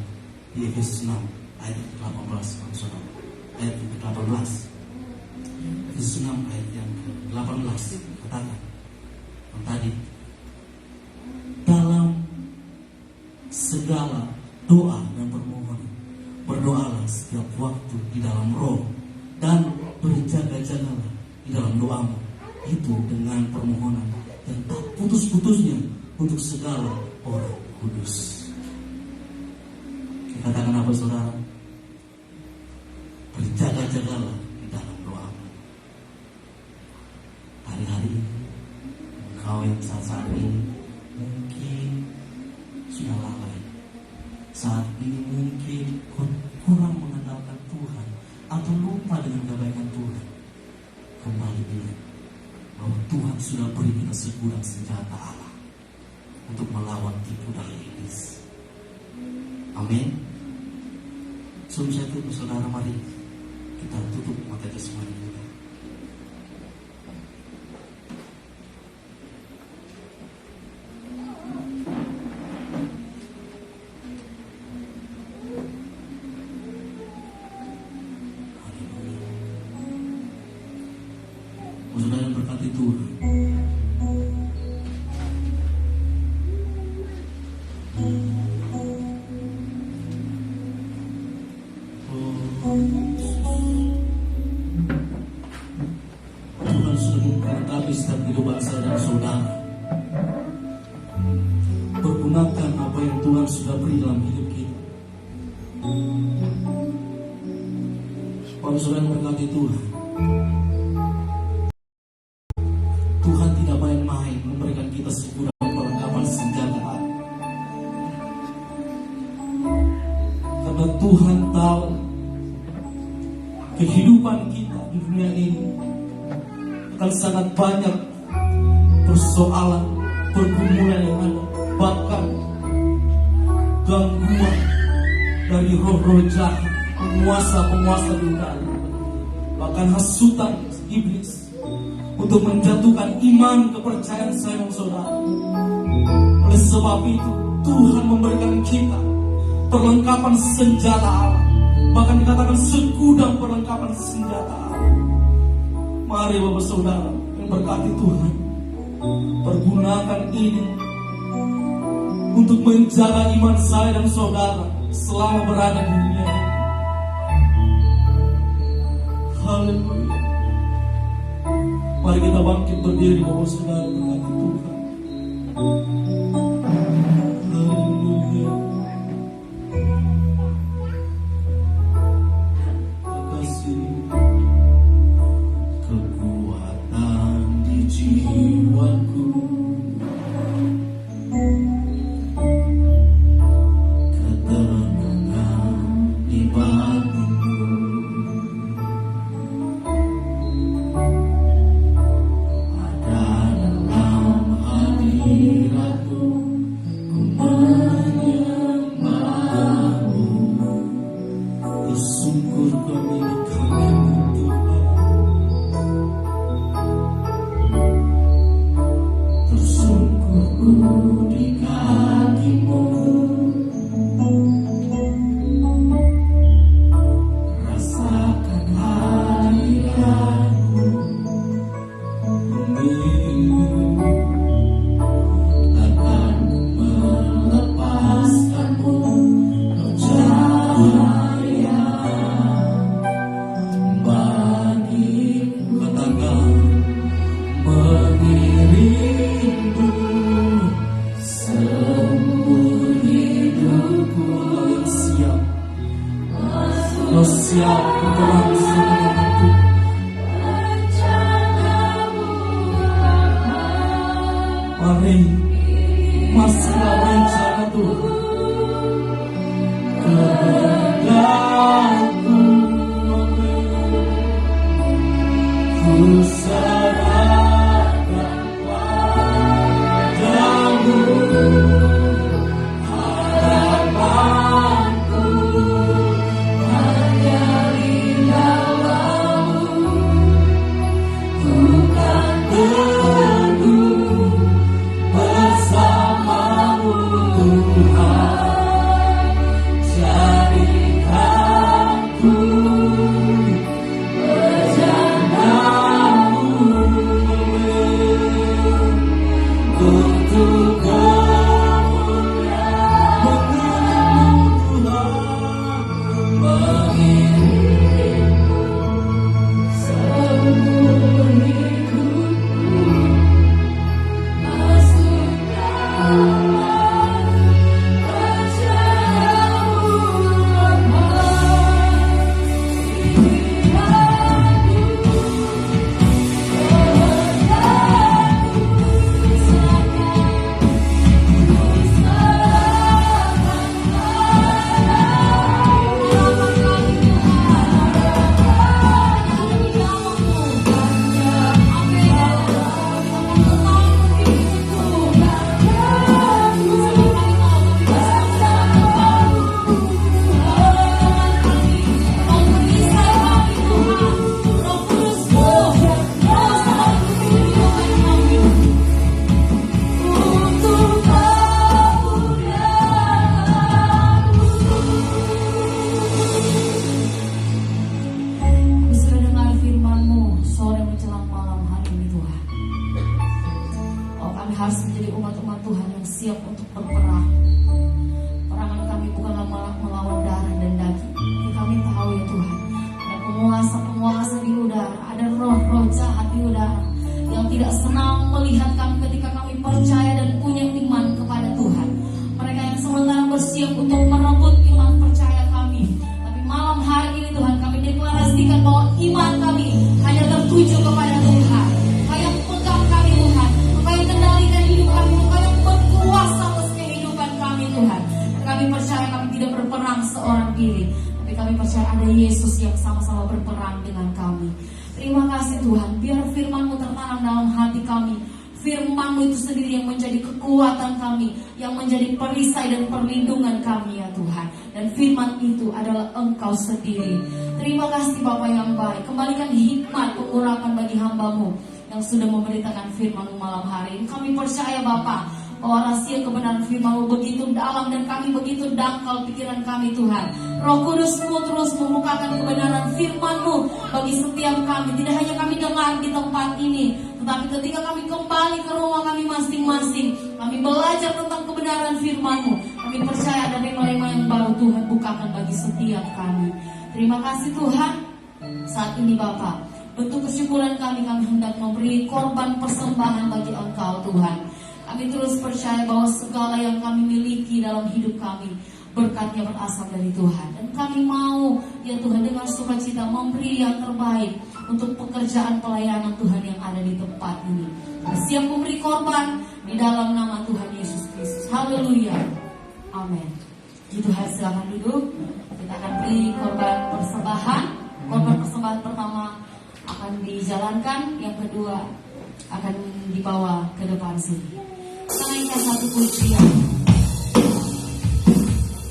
di Efesus 6 ayat 18, saudara. Ayat 18. Efesus 6 ayat yang ke-18 katakan yang tadi, dalam segala doa dan permohonan berdoalah setiap waktu di dalam roh, dan berjaga-jagalah di dalam doamu itu dengan permohonan yang tak putus-putusnya untuk segala orang kudus. Katakan apa, saudara? Berjaga-jagalah di dalam doamu. Hari-hari ini, engkau yang saat ini mungkin sudah lalai. Saat ini mungkin kurang mengandalkan Tuhan atau lupa dengan kebaikan Tuhan. Kembali ingat bahwa Tuhan sudah beri kita segudang senjata Allah untuk melawan tipu daya iblis. Amin. Sebelum saya tutup, saudara, mari kita tutup mata jasmani kita. Saudara yang berkati Tuhan, Tuhan sudah memberkati setiap kehidupan saya dan saudara. Pergunakan apa yang Tuhan sudah beri dalam hidup kita. Bapak saudara yang berkati Tuhan, Tuhan tidak main-main memberikan kita segudang perlengkapan senjata api. Karena Tuhan tahu kehidupan kita di dunia ini akan sangat banyak persoalan, pergumulan yang ada, bahkan gangguan dari roh-roh jahat, penguasa-penguasa dunia, bahkan hasutan iblis untuk menjatuhkan iman kepercayaan saya dan saudara. Oleh sebab itu, Tuhan memberikan kita perlengkapan senjata Allah, bahkan dikatakan segudang perlengkapan senjata Allah. Mari Bapak saudara yang berkati Tuhan, pergunakan ini untuk menjaga iman saya dan saudara selama berada di dunia ini. Haleluya. Mari kita bangkit berdiri, Bapak saudara berkati Tuhan. Haleluya. Kasih kekuatan di jiwaku, ketenangan di batinku, ada dalam terang semuanya Tuhan. Mari masuklah rencana Tuhan. Kehendakmu, ku serahkan padamu. Harapanku hanya di dalam-Mu. Ku kan teguh bersama-Mu Tuhan. Jadikanku berjanamu untuk kemuliaan-Mu Tuhan. Mengirimku seumur hidupku, masukkan harus menjadi umat-umat Tuhan yang siap untuk berperang. Perangan kami bukanlah melawan darah dan daging, tapi kami tahu ya Tuhan, ada penguasa-penguasa di udara, ada roh-roh jahat di udara yang tidak senang melihat kami ketika kami percaya dan punya iman kepada Tuhan. Mereka yang sementara bersiap untuk merebut iman percaya kami, tapi malam hari ini Tuhan, kami deklarasikan bahwa iman kami hanya tertuju kepada Tuhan. Yang pegang kami Tuhan, yang kendalikan hidup kami, yang berkuasa atas kehidupan kami Tuhan. Dan kami percaya kami tidak berperang seorang diri, tapi kami percaya ada Yesus yang sama-sama berperang dengan kami. Terima kasih Tuhan, biar firman-Mu tertanam dalam hati kami. Firman-Mu itu sendiri yang menjadi kekuatan kami, yang menjadi perisai dan perlindungan kami ya Tuhan. Dan firman itu adalah Engkau sendiri. Terima kasih Bapa yang baik, kembalikan hikmat pengurapan bagi hamba-Mu yang sudah memberitakan firman-Mu malam hari ini. Kami percaya Bapa, bahwa rahasia kebenaran firman-Mu begitu dalam dan kami begitu dangkal pikiran kami Tuhan. Roh Kudus-Mu terus membukakan kebenaran firman-Mu bagi setiap kami. Tidak hanya kami dengar di tempat ini, tetapi ketika kami kembali ke rumah kami masing-masing, kami belajar tentang kebenaran firman-Mu. Kami percaya ada rema-rema yang baru Tuhan bukakan bagi setiap kami. Terima kasih Tuhan. Saat ini Bapa, bentuk kesyukuran kami hendak memberi korban persembahan bagi Engkau Tuhan. Kami terus percaya bahwa segala yang kami miliki dalam hidup kami, berkatnya berasal dari Tuhan. Dan kami mau ya Tuhan dengan sukacita memberi yang terbaik untuk pekerjaan pelayanan Tuhan yang ada di tempat ini. Kami siap memberi korban di dalam nama Tuhan Yesus Kristus. Haleluya. Amin. Tuhan silakan duduk. Kita akan beri korban persembahan. Korban persembahan pertama akan dijalankan, yang kedua akan dibawa ke depan sini. Kita naikkan satu pujian.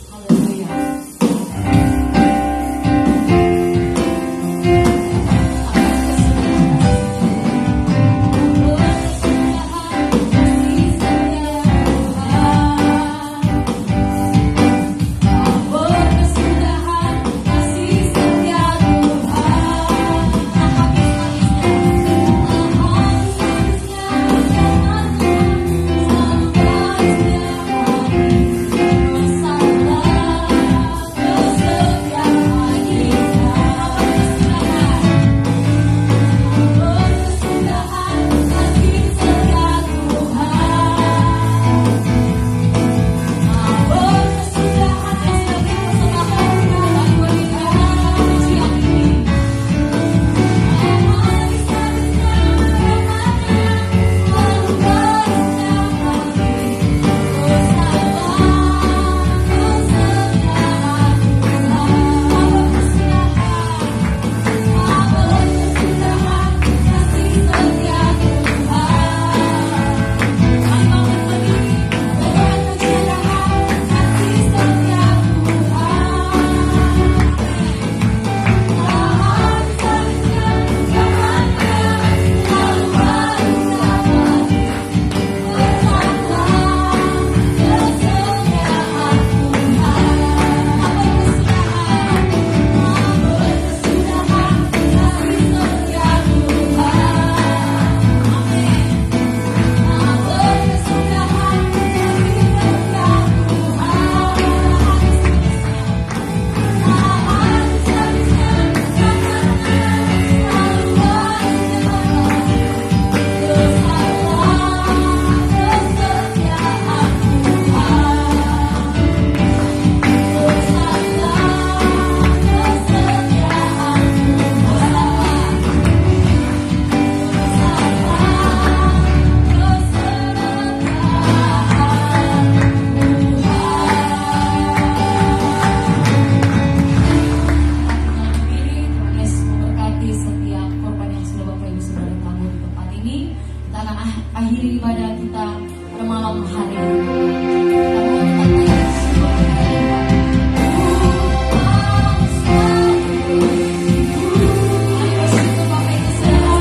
Haleluya. Hallelujah. mengakhiri ibadah kita pada malam hari ini. Kita mau tetap bersyukur kepada Tuhan.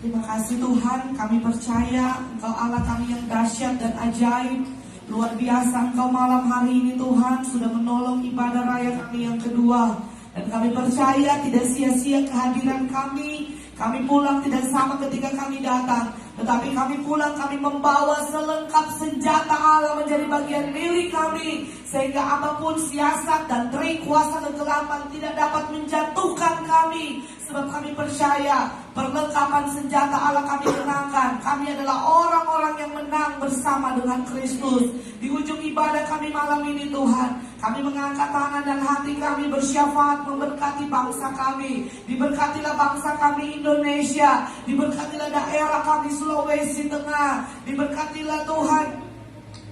Terima kasih Tuhan, kami percaya Engkau Allah kami yang dahsyat dan ajaib. Luar biasa Engkau malam hari ini Tuhan sudah menolong ibadah raya kami yang kedua. Dan kami percaya tidak sia-sia kehadiran kami. Kami pulang tidak sama ketika kami datang, tetapi kami pulang, kami membawa selengkap senjata Allah menjadi bagian milik kami, sehingga apapun siasat dan trik kuasa kegelapan tidak dapat menjatuhkan kami. Sebab kami percaya perlengkapan senjata Allah kami menangkan. Kami adalah orang-orang yang menang bersama dengan Kristus. Di ujung ibadah kami malam ini Tuhan, kami mengangkat tangan dan hati kami bersyafaat memberkati bangsa kami. Diberkatilah bangsa kami Indonesia, diberkatilah daerah kami Sulawesi Tengah, diberkatilah Tuhan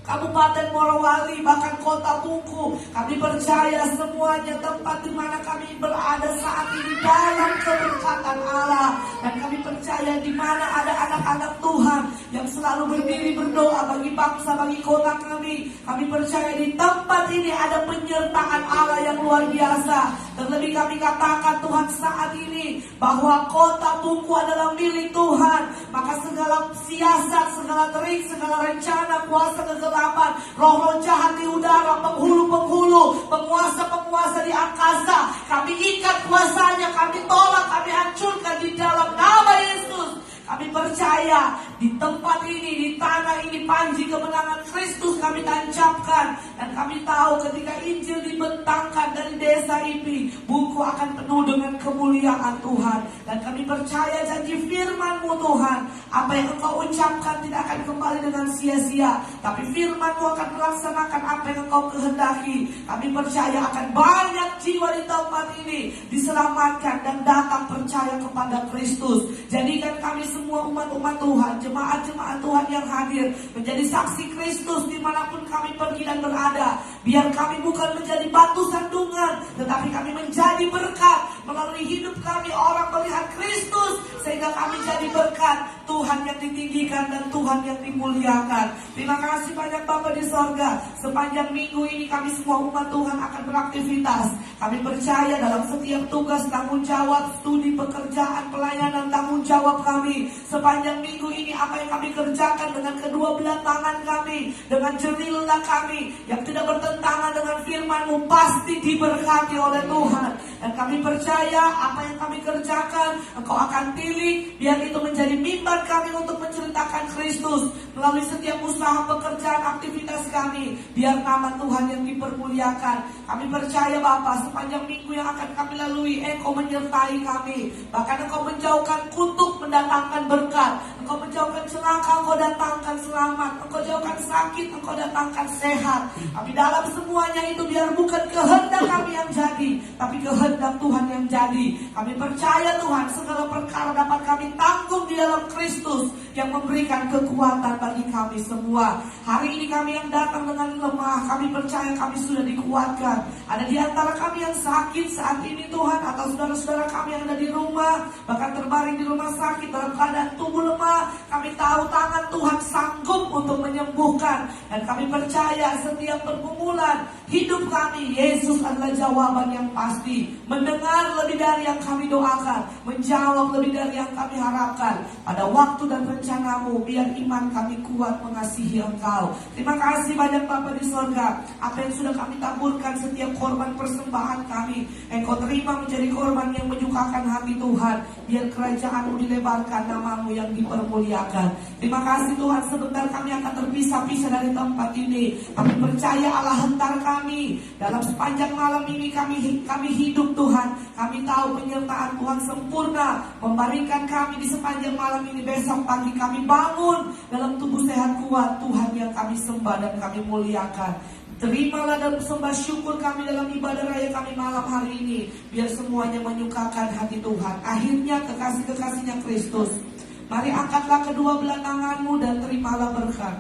Kabupaten Morowali, bahkan Kota Buku. Kami percaya semuanya tempat di mana kami berada saat ini dalam keberkatan Allah. Dan kami percaya di mana ada anak-anak Tuhan yang selalu berdiri berdoa bagi bangsa, bagi kota kami. Kami percaya di tempat ini ada penyertaan Allah yang luar biasa. Terlebih kami katakan Tuhan saat ini bahwa Kota Buku adalah milik Tuhan. Maka segala siasat, segala trik, segala rencana kuasa kegelapan, roh-roh jahat di udara, penghulu-penghulu, penguasa-penguasa di angkasa, kami ikat kuasanya, kami tolak, kami hancurkan di dalam nama Yesus. Kami percaya di tempat ini, di tanah ini, panji kemenangan Kristus kami tancapkan. Dan kami tahu ketika Injil dibentangkan dari desa IP, Buku akan penuh dengan kemuliaan Tuhan. Dan kami percaya janji firman-Mu Tuhan, apa yang Engkau ucapkan tidak akan kembali dengan sia-sia, tapi firman-Mu akan melaksanakan apa yang Engkau kehendaki. Kami percaya akan banyak jiwa di tempat ini diselamatkan dan datang percaya kepada Kristus. Jadikan kami semua umat-umat Tuhan, jemaat-jemaat Tuhan yang hadir, menjadi saksi Kristus dimanapun kami pergi dan berada. Biar kami bukan menjadi batu sandungan, tetapi kami menjadi berkat. Melalui hidup kami orang melihat Kristus, sehingga kami jadi berkat. Tuhan yang ditinggikan dan Tuhan yang dimuliakan. Terima kasih banyak Bapa di sorga. Sepanjang minggu ini kami semua umat Tuhan akan beraktivitas. Kami percaya dalam setiap tugas, tanggung jawab, studi, pekerjaan, pelayanan, tanggung jawab kami. Sepanjang minggu ini apa yang kami kerjakan dengan kedua belah tangan kami, dengan jerih lelah kami yang tidak bertentangan dengan firman-Mu, pasti diberkati oleh Tuhan. Dan kami percaya apa yang kami kerjakan Engkau akan pilih, biar itu menjadi mimbar kami untuk menceritakan Kristus melalui setiap usaha, pekerjaan, aktivitas kami. Biar nama Tuhan yang dipermuliakan. Kami percaya Bapa, sepanjang minggu yang akan kami lalui, Engkau menyertai kami. Bahkan Engkau menjauhkan kutuk, mendatangkan berkat. Engkau menjauhkan celaka, Engkau datangkan selamat. Engkau jauhkan sakit, Engkau datangkan sehat. Kami dalam semuanya itu biar bukan kehendak kami yang jadi, tapi kehendak Tuhan yang jadi. Kami percaya Tuhan, segala perkara dapat kami tanggung di dalam Kristus yang memberikan kekuatan bagi kami semua. Hari ini kami yang datang dengan lemah, kami percaya kami sudah dikuatkan. Ada di antara kami yang sakit saat ini Tuhan, atau saudara-saudara kami yang ada di rumah, bahkan terbaring di rumah sakit dalam keadaan tubuh lemah. Kami tahu tangan Tuhan sanggup untuk menyembuhkan. Dan kami percaya setiap pergumulan hidup kami, Yesus adalah jawaban yang pasti. Mendengar lebih dari yang kami doakan, menjawab lebih dari yang kami harapkan. Pada waktu dan rencanamu, biar iman kami kuat mengasihi Engkau. Terima kasih banyak Bapa di sorga. Apa yang sudah kami taburkan, setiap korban persembahan kami, Engkau terima menjadi korban yang menyukakan hati Tuhan. Biar kerajaan-Mu dilebarkan, nama-Mu yang dipermuliakan. Terima kasih Tuhan, sebentar kami akan terpisah-pisah dari tempat ini. Kami percaya Allah hentar kami. Dalam sepanjang malam ini kami hidup Tuhan. Kami tahu penyertaan Tuhan sempurna memberikan kami di sepanjang malam ini. Besok pagi kami bangun dalam tubuh sehat kuat. Tuhan yang kami sembah dan kami muliakan. Terimalah dan sembah syukur kami dalam ibadah raya kami malam hari ini. Biar semuanya menyukakan hati Tuhan. Akhirnya kekasih-kekasihnya Kristus, mari angkatlah kedua belah tanganmu dan terimalah berkat.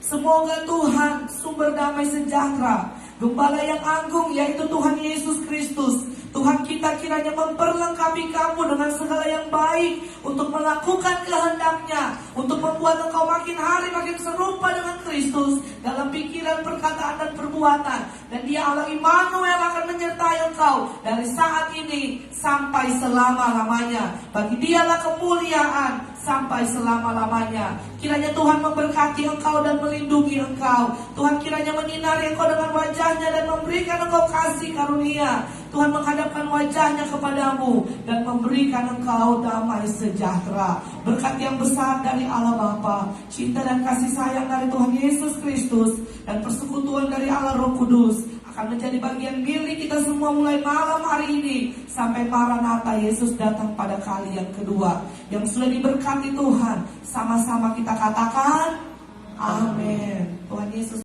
Semoga Tuhan sumber damai sejahtera, Gembala yang agung yaitu Tuhan Yesus Kristus, Tuhan kita kiranya memperlengkapi kamu dengan segala yang baik untuk melakukan kehendak-Nya, untuk membuat engkau makin hari makin serupa dengan Kristus dalam pikiran, perkataan, dan perbuatan. Dan Dia Allah Immanuel akan menyertai engkau dari saat ini sampai selama-lamanya. Bagi Dialah kemuliaan sampai selama-lamanya. Kiranya Tuhan memberkati engkau dan melindungi engkau. Tuhan kiranya menyinari engkau dengan wajah-Nya dan memberikan engkau kasih karunia. Tuhan menghadapkan wajah-Nya kepadamu dan memberikan engkau damai sejahtera. Berkat yang besar dari Allah Bapa, cinta dan kasih sayang dari Tuhan Yesus Kristus, dan persekutuan dari Allah Roh Kudus akan menjadi bagian milik kita semua mulai malam hari ini sampai Maranatha Yesus datang pada kali yang kedua. Yang sudah diberkati Tuhan, sama-sama kita katakan amin. Tuhan Yesus